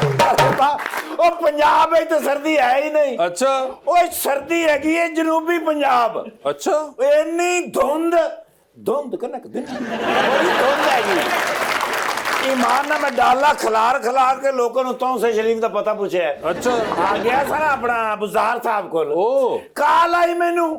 ਉਹ ਪੰਜਾਬ ਵਿੱਚ ਤਾਂ ਸਰਦੀ ਹੈ ਹੀ ਨਹੀਂ अच्छा ਓਏ ਸਰਦੀ ਹੈਗੀ ਹੈ ਜਨੂਬੀ ਪੰਜਾਬ अच्छा ਇੰਨੀ ਧੁੰਦ ਕਨਕ ਦਿਨ ਬੜੀ ਧੁੰਦ ਹੈਗੀ ਈਮਾਨ ਨਾਲ ਮੈਂ ਡਾਲਾ ਖਲਾਰ ਕੇ ਲੋਕਾਂ ਨੂੰ ਤੌਂਸੇ ਸ਼ਰੀਫ ਦਾ ਪਤਾ ਪੁੱਛਿਆ अच्छा ਆ ਗਿਆ ਸਾਰਾ ਆਪਣਾ ਬੁਜ਼ਾਰ ਸਾਹਿਬ ਕੋਲ ओ ਕਾਲ ਆਈ ਮੈਨੂੰ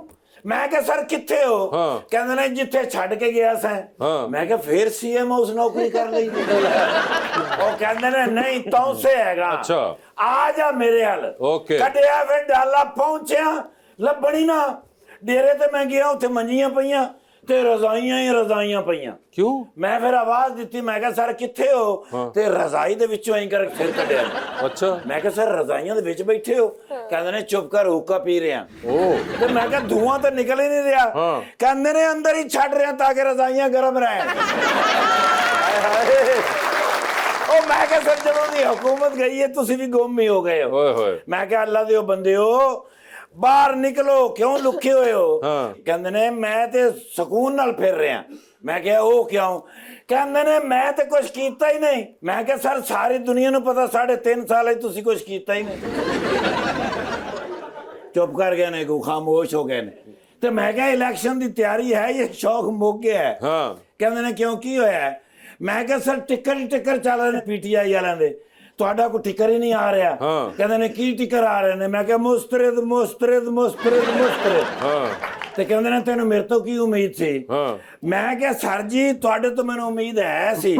ਮੈਂ ਕਿਹਾ ਸਰ ਕਿੱਥੇ ਹੋ ਹਾਂ। ਕਹਿੰਦੇ ਨੇ ਜਿੱਥੇ ਛੱਡ ਕੇ ਗਿਆ ਸਾਂ ਹਾਂ। ਮੈਂ ਕਿਹਾ ਫੇਰ ਸੀਐਮ ਹਾਊਸ ਨੌਕਰੀ ਕਰ ਲਈ ਉਹ ਕਹਿੰਦੇ ਨੇ ਨਹੀਂ ਤੌਂਸੇ ਹੈਗਾ ਅੱਛਾ। ਆ ਜਾ ਮੇਰੇ ਹਾਲ ਓਕੇ। ਕੱਢਿਆ ਫਿਰ ਡਾਲਾ ਪਹੁੰਚਿਆ ਲੱਭਣੀ ਨਾ ਡੇਰੇ ਤੇ ਮੈਂ ਗਿਆ ਉੱਥੇ ਮੰਜੀਆਂ ਪਈਆਂ ਤੇ ਰਜ਼ਾਈਆਂ ਪਈਆਂ क्यों ਮੈਂ ਫਿਰ ਆਵਾਜ਼ ਦਿੱਤੀ ਮੈਂ ਕਿਹਾ ਸਰ ਕਿੱਥੇ ਹੋ ਤੇ ਰਜ਼ਾਈ ਦੇ ਵਿੱਚੋਂ ਐਂ ਕਰ ਫਿਰ ਕੱਢਿਆ अच्छा ਮੈਂ ਕਿਹਾ ਸਰ ਰਜ਼ਾਈਆਂ ਦੇ ਵਿੱਚ ਬੈਠੇ ਹੋ ਕਹਿੰਦੇ ਨੇ ਚੁੱਪ ਕਰ ਹੁੱਕਾ ਪੀ ਰਿਹਾ ओ ਤੇ ਮੈਂ ਕਿਹਾ ਧੂਆਂ ਤਾਂ ਨਿਕਲ ਹੀ ਨਹੀਂ ਰਿਹਾ ਹਾਂ। ਕਹਿੰਦੇ ਨੇ ਅੰਦਰ ਹੀ ਛੱਡ ਰਿਹਾ ਤਾਂ ਕਿ ਰਜ਼ਾਈਆਂ ਗਰਮ ਰਹਿਣ ਉਹ ਮੈਂ ਕਿਹਾ ਸਰ ਜਦੋਂ ਦੀ ਹਕੂਮਤ ਗਈ ਹੈ ਤੁਸੀਂ ਵੀ ਗੁੰਮ ਹੀ ਹੋ ਗਏ ਹੋ ओए होए ਮੈਂ ਕਿਹਾ ਅੱਲਾ ਦੇ ਉਹ ਬੰਦਿਓ ਬਾਹਰ ਨਿਕਲੋ ਕਿਉਂ ਲੁਕੇ ਹੋਏ ਹੋ ਹਾਂ। ਕਹਿੰਦੇ ਨੇ ਮੈਂ ਤੇ ਸਕੂਨ ਨਾਲ ਫਿਰ ਰਿਹਾ ਮੈਂ ਕਿਹਾ ਉਹ ਕਿਉਂ ਕਹਿੰਦੇ ਨੇ ਮੈਂ ਤੇ ਕੁਝ ਕੀਤਾ ਹੀ ਨਹੀਂ ਮੈਂ ਕਿਹਾ ਸਰ ਸਾਰੀ ਦੁਨੀਆ ਨੂੰ ਪਤਾ 3.5 ਸਾਲ ਹੈ ਤੁਸੀਂ ਕੁਝ ਕੀਤਾ ਹੀ ਨਹੀਂ ਚੁੱਪ ਕਰ ਗਏ ਨੇ ਕੋ ਖਾਮੋਸ਼ ਹੋ ਗਏ ਨੇ ਤੇ ਮੈਂ ਕਿਹਾ ਇਲੈਕਸ਼ਨ ਦੀ ਤਿਆਰੀ ਹੈ ਇਹ ਸ਼ੌਕ ਮੁੱਕ ਗਿਆ ਹੈ हाँ ਕਹਿੰਦੇ ਨੇ ਕਿਉਂ ਕੀ ਹੋਇਆ ਹੈ? ਮੈਂ ਕਿਹਾ ਸਰ ਟਿੱਕਰ ਚੱਲ ਰਹੇ ਨੇ ਪੀਟੀਆਈ ਵਾਲਿਆਂ ਦੇ ਤੁਹਾਡਾ ਕੋਈ ਟਿੱਕਰ ਹੀ ਨਹੀਂ ਆ ਰਿਹਾ ਹਾਂ। ਕਹਿੰਦੇ ਨੇ ਕੀ ਟਿੱਕਰ ਆ ਰਹੇ ਨੇ ਮੈਂ ਕਿਹਾ ਮੁਸਤਰਦ हाँ ਤੇ ਕਹਿੰਦੇ ਨੇ ਤੈਨੂੰ ਮੇਰੇ ਤੋਂ ਕੀ ਉਮੀਦ ਸੀ हाँ ਮੈਂ ਕਿਹਾ ਸਰ ਜੀ ਤੁਹਾਡੇ ਤੋਂ ਮੈਨੂੰ ਉਮੀਦ ਹੈ ਸੀ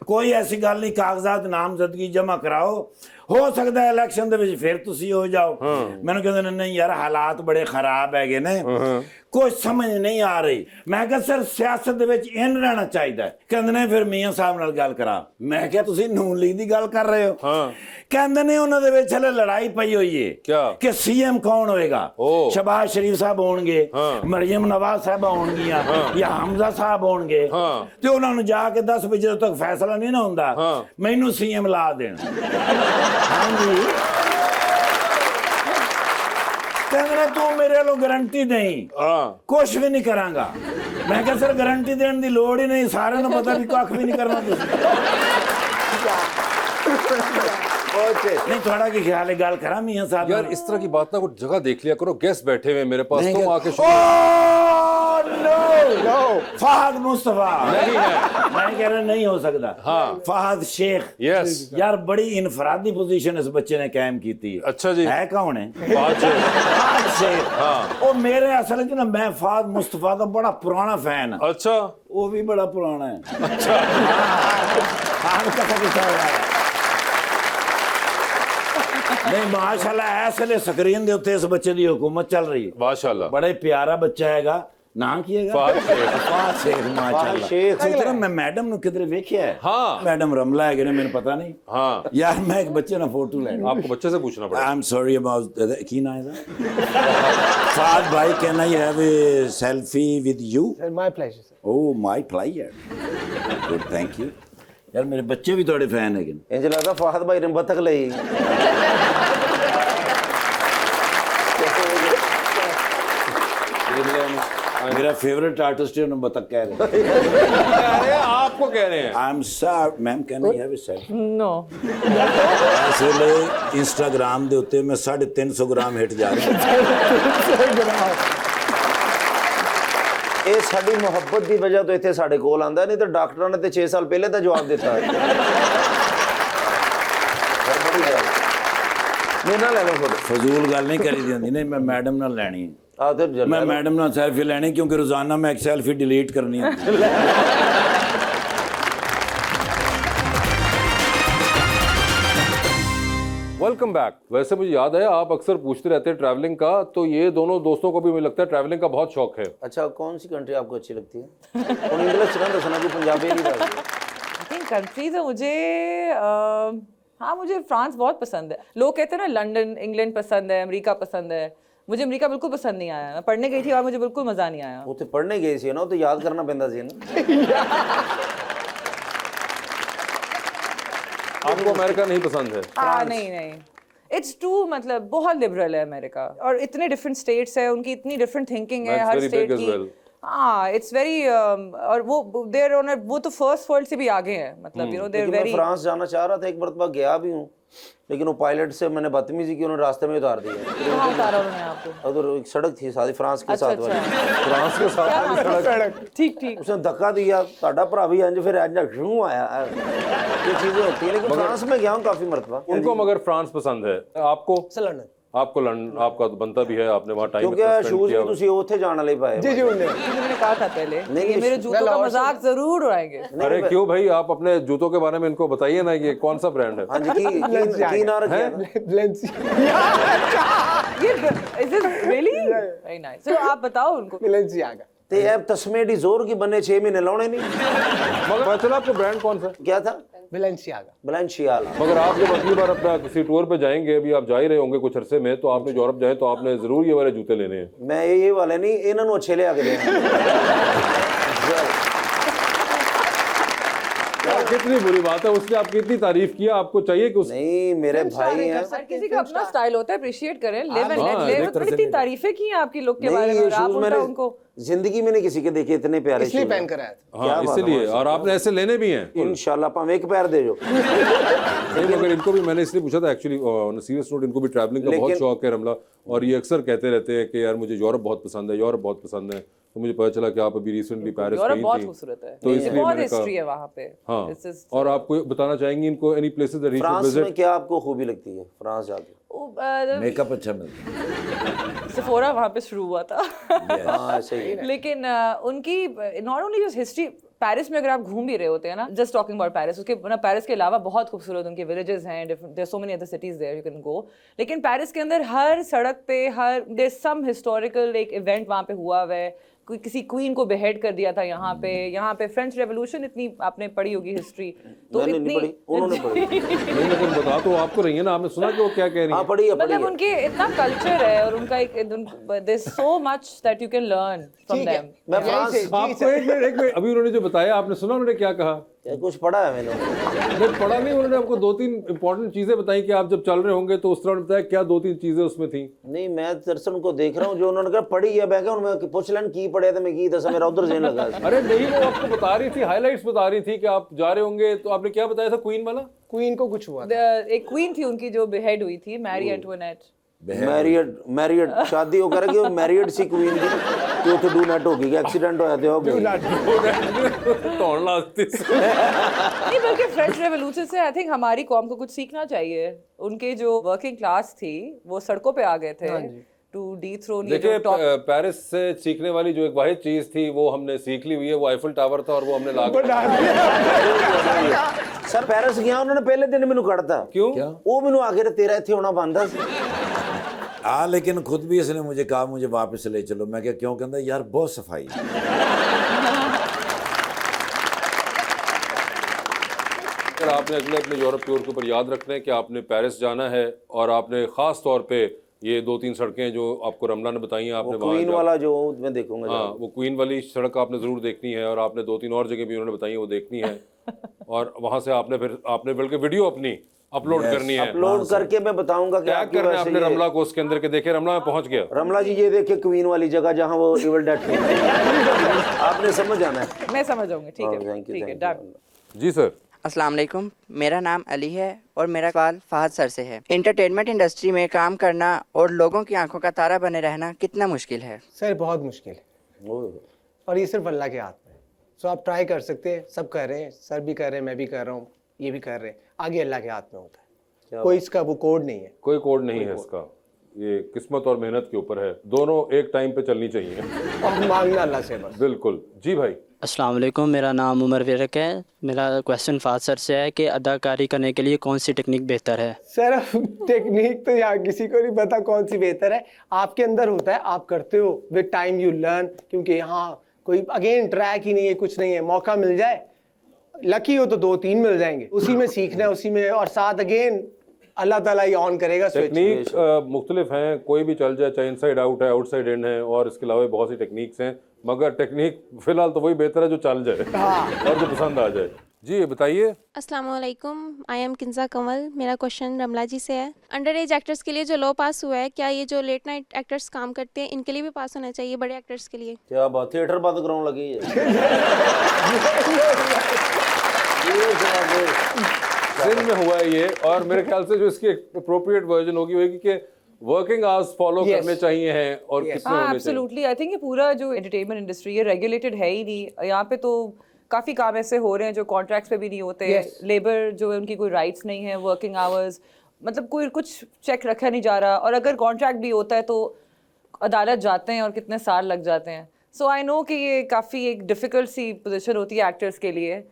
ਕੋਈ ਐਸੀ ਗੱਲ ਨਹੀਂ ਕਾਗਜ਼ਾਤ ਨਾਮਜ਼ਦਗੀ ਜਮ੍ਹਾਂ ਕਰਾਓ ਹੋ ਸਕਦਾ ਹੈ ਇਲੈਕਸ਼ਨ ਦੇ ਵਿੱਚ ਫਿਰ ਤੁਸੀਂ ਹੋ ਜਾਓ ਮੈਨੂੰ ਕਹਿੰਦੇ ਨੇ ਨਹੀਂ ਯਾਰ ਹਾਲਾਤ ਬੜੇ ਖਰਾਬ ਹੈਗੇ ਨੇ ਕੁਝ ਸਮਝ ਨਹੀਂ ਆ ਰਹੀ ਮੈਂ ਕਿਹਾ ਸਰ ਸਿਆਸਤ ਦੇ ਵਿੱਚ ਇੰਨ ਰਹਿਣਾ ਚਾਹੀਦਾ ਹੈ। ਕਹਿੰਦੇ ਨੇ ਫਿਰ ਮੀਆਂ ਸਾਹਿਬ ਨਾਲ ਗੱਲ ਕਰਾ ਮੈਂ ਕਿਹਾ ਤੁਸੀਂ ਨੂਨ ਲੀਗ ਦੀ ਗੱਲ ਕਰ ਰਹੇ ਹੋ ਹਾਂ। ਕਹਿੰਦੇ ਨੇ ਉਹਨਾਂ ਦੇ ਵਿੱਚ ਹਲੇ ਲੜਾਈ ਪਈ ਹੋਈ ਏ ਕਿਆ? ਕਿ ਸੀਐਮ ਕੌਣ ਹੋਏਗਾ ਓ। ਸ਼ਬਾਜ਼ ਸ਼ਰੀਫ ਸਾਹਿਬ ਹੋਣਗੇ ਹਾਂ। ਮਰੀਮ ਨਵਾਜ਼ ਸਾਹਿਬ ਹੋਣਗੀਆਂ ਜਾਂ ਹਮਜ਼ਾ ਸਾਹਿਬ ਹੋਣਗੇ ਹਾਂ। ਤੇ ਉਹਨਾਂ ਨੂੰ ਜਾ ਕੇ 10 ਵਜੇ ਜਦੋਂ ਤੱਕ ਫੈਸਲਾ ਨਹੀਂ ਨਾ ਹੁੰਦਾ ਹਾਂ। ਮੈਨੂੰ ਸੀਐਮ ਲਾ ਦੇਣ ਹਾਂਜੀ ਕਹਿੰਦੇ ਨੇ ਤੂੰ ਮੇਰੇ ਵੱਲੋਂ ਗਾਰੰਟੀ ਨਹੀਂ हाँ ਕੁਛ ਵੀ ਨਹੀਂ ਕਰਾਂਗਾ ਮੈਂ ਕਿਹਾ ਸਰ ਗਾਰੰਟੀ ਦੇਣ ਦੀ ਲੋੜ ਹੀ ਨਹੀਂ ਸਾਰਿਆਂ ਨੂੰ ਪਤਾ ਵੀ ਕੱਖ ਵੀ ਨਹੀਂ ਕਰਨਾ ਤੁਸੀਂ नहीं थोड़ा की ख्याल है गाल करा मियां साहब यार इस तरह की बात ना कुछ जगह देख लिया करो गेस्ट बैठे हुए हैं मेरे पास नहीं तुम कर- आके नो फहद मुस्तफा नहीं है मैं कह रहा नहीं हो सकता हाँ। फहद शेख यस यार बड़ी इनफरादी पोजीशन इस बच्चे ने कायम की थी अच्छा जी है कौन है बात है। फहद शेख हाँ। वो मेरे असल में ना मैं फहद मुस्तफा का बड़ा पुराना फैन हाँ अच्छा वो भी बड़ा पुराना है अच्छा हाँ कथा किसा हो रहा है नहीं माशाल्लाह ऐसे स्क्रीन ਦੇ ਉੱਤੇ ਇਸ ਬੱਚੇ ਦੀ हुकूमत चल रही है माशाल्लाह बड़े प्यारा बच्चा हैगा नाम की हैगा फहद शेख। फहद शेख माशाल्लाह शेख। सोच रहा मैं मैडम ਨੂੰ ਕਿਧਰੇ ਵੇਖਿਆ ਹੈ हाँ। मैडम रमला ਹੈਗੇ ਨੇ ਮੈਨੂੰ ਪਤਾ ਨਹੀਂ हाँ यार मैं एक बच्चे ना फोटो लेना आपको बच्चे से पूछना पड़ेगा आई एम सॉरी अबाउट की नाम है फहद भाई can I have a selfie with you My pleasure, sir. Oh my player good thank you यार मेरे बच्चे भी ਤੁਹਾਡੇ ਫੈਨ ਹੈਗੇ ਨੇ ਇੰਜ ਲੱਗਦਾ ਫਾਹਦ ਭਾਈ ਨੇ ਬਤਕ ਲਈ मेरा फेवरेट आर्टिस्ट है बतक कह रहे अरे आपको कह रहे हैं I am sir ma'am can I have a selfie No. ਇਸ ਵੇਲੇ ਇੰਸਟਾਗ੍ਰਾਮ ਦੇ ਉੱਤੇ ਮੈਂ 350 ਗ੍ਰਾਮ ਹਿੱਟ ਜਾ ਰਿਹਾ ਇਹ ਸਾਡੀ ਮੁਹੱਬਤ ਦੀ ਵਜ੍ਹਾ ਤੋਂ ਇੱਥੇ ਸਾਡੇ ਕੋਲ ਆਂਦਾ ਨਹੀਂ ਤਾਂ ਡਾਕਟਰਾਂ ਨੇ ਤੇ 6 ਸਾਲ ਪਹਿਲੇ ਤਾਂ ਜਵਾਬ ਦਿੱਤਾ ਮੇਰੇ ਨਾਲ ਲੈ ਲਓ ਫੋਟੋ ਫਜ਼ੂਲ ਗੱਲ ਨਹੀਂ ਕਰੀ ਦੀ ਹੁੰਦੀ ਨਹੀਂ ਮੈਂ ਮੈਡਮ ਨਾਲ ਲੈਣੀ ਆ ਤੇ ਮੈਂ ਮੈਡਮ ਨਾਲ ਸੈਲਫੀ ਲੈਣੀ ਕਿਉਂਕਿ ਰੋਜ਼ਾਨਾ ਮੈਂ ਇੱਕ ਸੈਲਫੀ ਡਿਲੀਟ ਕਰਨੀ ਹੈ वेलकम बैक वैसे मुझे याद है आप अक्सर पूछते रहते हैं ट्रैवलिंग का तो ये दोनों दोस्तों को भी मुझे लगता है ट्रैवलिंग का बहुत शौक है अच्छा कौन सी कंट्री आपको अच्छी लगती है और इंग्लिश ना दसना कि पंजाबी नहीं दस I think countries है मुझे हाँ मुझे फ्रांस बहुत पसंद है। लोग कहते हैं ना लंदन इंग्लैंड पसंद है, अमेरिका पसंद है। मुझे अमेरिका बिल्कुल पसंद नहीं आया। मैं पढ़ने गई थी और मुझे बिल्कुल मजा नहीं आया। वो तो पढ़ने गए सी ना, तो याद करना पैंदा सी ना। आपको अमेरिका नहीं पसंद है? हाँ नहीं इट्स टू मतलब बहुत लिबरल है अमेरिका, और इतने डिफरेंट स्टेट्स है, उनकी इतनी डिफरेंट थिंकिंग है That's her very state big as की। well. हाँ इट्स वेरी और वो देयर ऑन वो तो फर्स्ट वर्ल्ड से भी आगे है, मतलब यू नो देयर लेकिन मैं वेरी। फ्रांस जाना चाह रहा था, एक मरतबा गया भी हूँ, लेकिन वो पायलट से मैंने बदतमीजी की, उन्होंने रास्ते में उतार दिया। कहाँ उतारा उन्होंने आपको? उधर एक सड़क थी सारी फ्रांस के अच्छा साथ वाली, फ्रांस के साथ वाली सड़क। ठीक उसने धक्का दिया, साडा भरा भी अंज फिर अंज क्यों आया। ये चीजें होती है, लेकिन फ्रांस में गया हूँ काफी मरतबा। उनको मगर फ्रांस पसंद है। आपको? लंदन। आपको लंदन, आपका तो बनता भी है, आपने वहाँ टाइम क्योंकि शूज भी तुसी ਉੱਥੇ जाण ले पाए। जी उन्हें मैंने कहा था पहले नहीं, ये मेरे जूतों का मजाक जरूर उड़ाएंगे। अरे क्यों भाई, आप अपने जूतों के बारे में इनको बताइए ना, ये कौन सा ब्रांड है? हाँ जी, की ना रखिए Is this really? Very nice. So आप बताओ उनको। Balenciaga। ते अब तस्मे दी जोर की बने 6 महीने लाने नहीं। मगर पता चला आपको ब्रांड कौन सा? क्या था? Balenciaga। Balenciaga। मगर आप जब अगली बार अपना किसी टूर पे जाएंगे, अभी आप जा ही रहे होंगे कुछ अरसे में, तो आपने यूरोप जाए तो आपने जरूर ये वाले जूते लेने हैं। मैं ये वाले नहीं, इन्होंने अच्छे ले आके दे। कितनी बुरी बात है, उसने आपकी इतनी तारीफ किया, आपको चाहिए कि नहीं मेरे भाई हैं। हर किसी का अपना स्टाइल होता है, अप्रिशिएट करें, लिव एंड लेट हाँ, लिव। एक तरह से इतनी तारीफें की हैं आपकी लुक के बारे नहीं, में, ये और आप शूज उल्टा मैंने उनको। जिंदगी में नहीं किसी के देखे इतने प्यारे इसलिए शूज। पहन कर आया था। हाँ इसलिए, और आपने ऐसे लेने भी हैं। इंशाल्लाह पावे एक पैर दे जो। नहीं मगर इनको भी मैंने इसलिए पूछा था एक्चुअली, ऑन सीरियस नोट, इनको भी ट्रैवलिंग का बहुत शौक है रमला, और ये अक्सर कहते रहते हैं कि यार मुझे यूरोप बहुत पसंद है, यूरोप बहुत पसंद है। तो मुझे पता चला कि आप अभी रिसेंटली पेरिस यूरोप गई बहुत थी, खूबसूरत है, तो इसलिए बहुत मैंने हिस्ट्री है कहा वहाँ पे। हाँ। This is- और आपको बताना चाहेंगे इनको any places that he should France visit? में क्या आपको खूबी लगती है फ्रांस जाके? मेकअप अच्छा मिलता है। सेफोरा वहाँ पे शुरू हुआ था। हाँ ऐसे ही। लेकिन उनकी not only just history, Paris में अगर आप घूम भी रहे होते हैं ना, जस्ट टॉकिंग अबाउट पेरिस, उसके ना पेरिस के अलावा बहुत खूबसूरत उनके विलेजेस हैं, there so many other cities there you can go. लेकिन पेरिस के अंदर हर सड़क पे हर देयर सम हिस्टोरिकल एक इवेंट वहाँ पे हुआ हुआ है। कोई किसी क्वीन को बेहेड कर दिया था यहाँ पे फ्रेंच रेवोल्यूशन, इतनी आपने पढ़ी होगी हिस्ट्री, तो मैंने नहीं पढ़ी, उन्होंने पढ़ी। नहीं लेकिन बता तो आपको रही है ना, आपने सुना कि वो क्या कह रही हाँ है? पढ़ी है मतलब उनके इतना कल्चर है, और उनका एक there so much that you can learn from them. मैं फ्रांस आपको एक मिनट अभी उन्होंने जो बताया, आपने सुना उन्होंने क्या कहा? कुछ पढ़ा है मैंने। नहीं पढ़ा नहीं, उन्होंने आपको 2-3 इंपॉर्टेंट चीजें बताई कि आप जब चल रहे होंगे तो उस तरह बताया, क्या 2-3 चीजें उसमें थी? नहीं मैं दरअसल उनको देख रहा हूँ, जो उन्होंने कहा पढ़ी है, मैं क्या उनमें पूछ लेन की पढ़े तो मैं की दसा, मेरा उधर जेन लगा। अरे नहीं, वो आपको बता रही थी, हाइलाइट्स बता रही थी कि आप जा रहे होंगे, तो आपने क्या बताया था क्वीन वाला? क्वीन को कुछ हुआ था। एक क्वीन थी उनकी जो बेहेड हुई थी, मैरी एंटोनेट। मैरियड शादी हो कर कि मैरिड सी क्वीन थी, कि उथे डू नट हो गई, एक्सीडेंट होया ते हो गई। तोड़ लाती नहीं बल्कि फ्रेंच रेवोल्यूशन से आई थिंक हमारी कौम को कुछ सीखना चाहिए। उनके जो वर्किंग क्लास थी वो सड़कों पे आ गए थे टू डीथ्रोन। देखिए, पेरिस से सीखने वाली जो एक वाहिद चीज थी वो हमने सीख ली हुई है, वो आईफल टावर था, और वो हमने ला सर पेरिस गया, उन्होंने पहले दिन मैनू कढ़ता। क्यों? वो मैनू आके तेरा इत्थे होना बनदा सी। हाँ लेकिन खुद भी इसने मुझे कहा मुझे वापस ले चलो। मैं क्या, क्यों? कहता यार बहुत सफाई है। अगर आपने अगले अपने यूरोप टूर के ऊपर याद रखना है कि आपने पेरिस जाना है, और आपने खास तौर पे ये 2-3 सड़कें जो आपको रमला ने बताई हैं, आपने वहाँ क्वीन वाला जो मैं देखूंगा। हाँ, वो क्वीन वाली सड़क आपने जरूर देखनी है, और आपने 2-3 और जगह भी उन्होंने बताई है वो देखनी है। और वहाँ से आपने बल्कि वीडियो अपनी अपलोड करनी है, अपलोड करके मैं बताऊंगा कि टैग करना है आपने रमला को उसके अंदर के। देखे रमला में पहुंच गया। रमला जी ये देखिए क्वीन वाली जगह जहाँ वो इवल डेड थी। आपने समझ आना है। मैं समझ जाऊंगी, ठीक है, थैंक यू, ठीक है, थैंक यू। डन। जी सर। अस्सलाम वालेकुम, मेरा नाम अली है और मेरा सवाल फहद सर से है। एंटरटेनमेंट इंडस्ट्री में काम करना और लोगों की आंखों का तारा बने रहना कितना मुश्किल है? सर बहुत मुश्किल है, और ये सिर्फ अल्लाह के हाथ में है। सो आप ट्राई कर सकते हैं, सब कर रहे हैं, सर भी कर रहे हैं, मैं भी कर रहा हूँ, ये भी कर रहे हैं, आगे अल्लाह के हाथ में होता है। कोई इसका वो कोड नहीं है, कोई कोड नहीं है इसका, ये किस्मत और मेहनत के ऊपर है, दोनों एक टाइम पे चलनी चाहिए और मांगना अल्लाह से बस। बिल्कुल जी भाई। अस्सलाम वालेकुम, मेरा नाम उमर विरक है। मेरा क्वेश्चन फहद सर से है कि अदाकारी करने के लिए कौन सी टेक्निक बेहतर है? सर टेक्निक तो यहाँ किसी को नहीं पता कौन सी बेहतर है, आपके अंदर होता है, आप करते हो, विद टाइम यू लर्न। क्योंकि यहाँ कोई अगेन ट्रैक ही नहीं है, कुछ नहीं है, मौका मिल जाए लकी हो तो 2-3 मिल जाएंगे, उसी में सीखना है, उसी में, और साथ अगेन अल्लाह ताला ही ऑन करेगा स्विच। टेक्निक मुख्तलिफ हैं, कोई भी चल जाए, चाहे इनसाइड आउट है, आउटसाइड इन है, और इसके अलावा बहुत सी टेक्निक्स हैं, मगर टेक्निक फिलहाल तो वही बेहतर है जो चल जाए और जो पसंद आ जाए। जी बताइए। अस्सलाम वालेकुम, आई एम किंजा कमल। मेरा क्वेश्चन रमला जी से है। अंडर एज एक्टर्स के लिए जो लॉ पास हुआ है, क्या ये जो लेट नाइट एक्टर्स काम करते हैं इनके लिए भी पास होना चाहिए, बड़े एक्टर्स के लिए? क्या बात, थिएटर बंद कराने लगी है। सिंध में हुआ है ये, और मेरे ख्याल से जो इसकी अप्रोप्रिएट वर्जन होगी कि वर्किंग आवर्स फॉलो करने चाहिए हैं और कितने होने चाहिए। एब्सोल्युटली, आई थिंक ये पूरा जो एंटरटेनमेंट इंडस्ट्री है रेगुलेटेड है ही नहीं। यहाँ पे तो काफ़ी काम ऐसे हो रहे हैं जो कॉन्ट्रैक्ट्स पे भी नहीं होते, लेबर जो है उनकी कोई राइट्स नहीं है, वर्किंग आवर्स मतलब कोई कुछ चेक रखा नहीं जा रहा, और अगर कॉन्ट्रैक्ट भी होता है तो अदालत जाते हैं और कितने साल लग जाते हैं। सो आई नो कि ये काफ़ी एक डिफ़िकल्ट सी पोजीशन होती है एक्टर्स के लिए,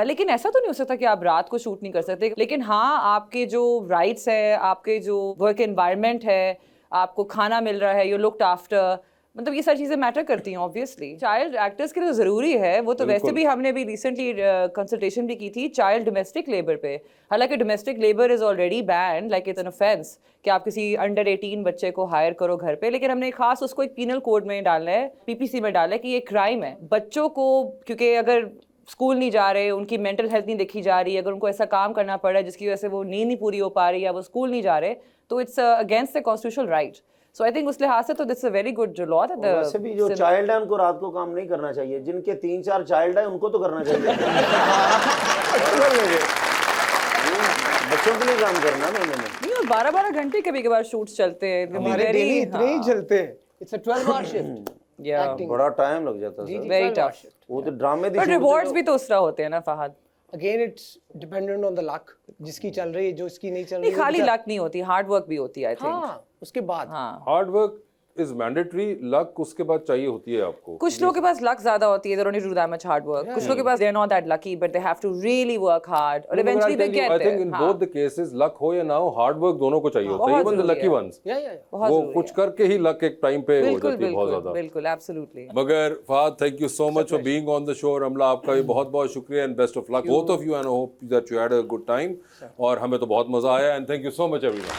लेकिन ऐसा तो नहीं हो सकता कि आप रात को शूट नहीं कर सकते। लेकिन हाँ, आपके जो राइट्स है, आपके जो वर्क एनवायरनमेंट है, आपको खाना मिल रहा है, यू लुक्ड आफ्टर, मतलब ये सारी चीज़ें मैटर करती हैं ऑब्वियसली। चाइल्ड एक्टर्स के लिए तो ज़रूरी है, वो तो वैसे भी हमने भी रिसेंटली कंसल्टेशन भी की थी चाइल्ड डोमेस्टिक लेबर पे। हालांकि domestic labour is already ban, like it's an offence कि आप किसी अंडर 18 बच्चे को हायर करो घर पे, लेकिन हमने खास उसको एक पीनल कोड में डालना है, PPC में डालना है कि ये क्राइम है बच्चों को, क्योंकि अगर स्कूल नहीं जा रहे, उनकी मेंटल हेल्थ नहीं देखी जा रही, अगर उनको ऐसा काम करना पड़ रहा है जिसकी वजह से वो नींद नहीं पूरी हो पा रही या वो स्कूल नहीं जा रहे, तो it's against the constitutional right. So I think उस लिहाज से तो दिस अ वेरी गुड जो लॉ दैट वैसे भी जो चाइल्ड है उनको रात को काम नहीं करना चाहिए, जिनके 3-4 चाइल्ड है उनको तो करना चाहिए। बच्चों के लिए काम करना ना उन्होंने। नहीं, और 12-12 घंटे कभी-कभार शूट्स चलते हैं, हमारे डेली इतने ही चलते हैं। It's a 12-hour shift. Acting बड़ा टाइम लग जाता है। Very tough. वो तो ड्रामे दी बट रिवॉर्ड्स भी तो उस तरह होते हैं ना Fahad. Again it's dependent on the luck, जिसकी चल रही है, जो इसकी नहीं चल रही नहीं, खाली लक नहीं होती, हार्ड वर्क भी होती है आई थिंक। हाँ, उसके बाद hard work is mandatory, luck उसके बाद चाहिए होती है आपको। कुछ लोगों के पास लक ज्यादा होती है, they don't need to do that much hard work. कुछ लोगों के पास they're not that lucky, but they have to really work hard, और eventually they get I there. think in both the cases, luck हो या ना हो, hard work दोनों को चाहिए होता है, even the lucky ones। वो कुछ करके ही लक एक टाइम पे हो जाती है बहुत ज्यादा। बिल्कुल, absolutely। मगर Fahad, thank you so much for being on the show. Ramla, आपका भी बहुत बहुत शुक्रिया and best of luck both of you, and I hope that you had a good time. और हमें तो बहुत मजा आया, and thank you so much everyone.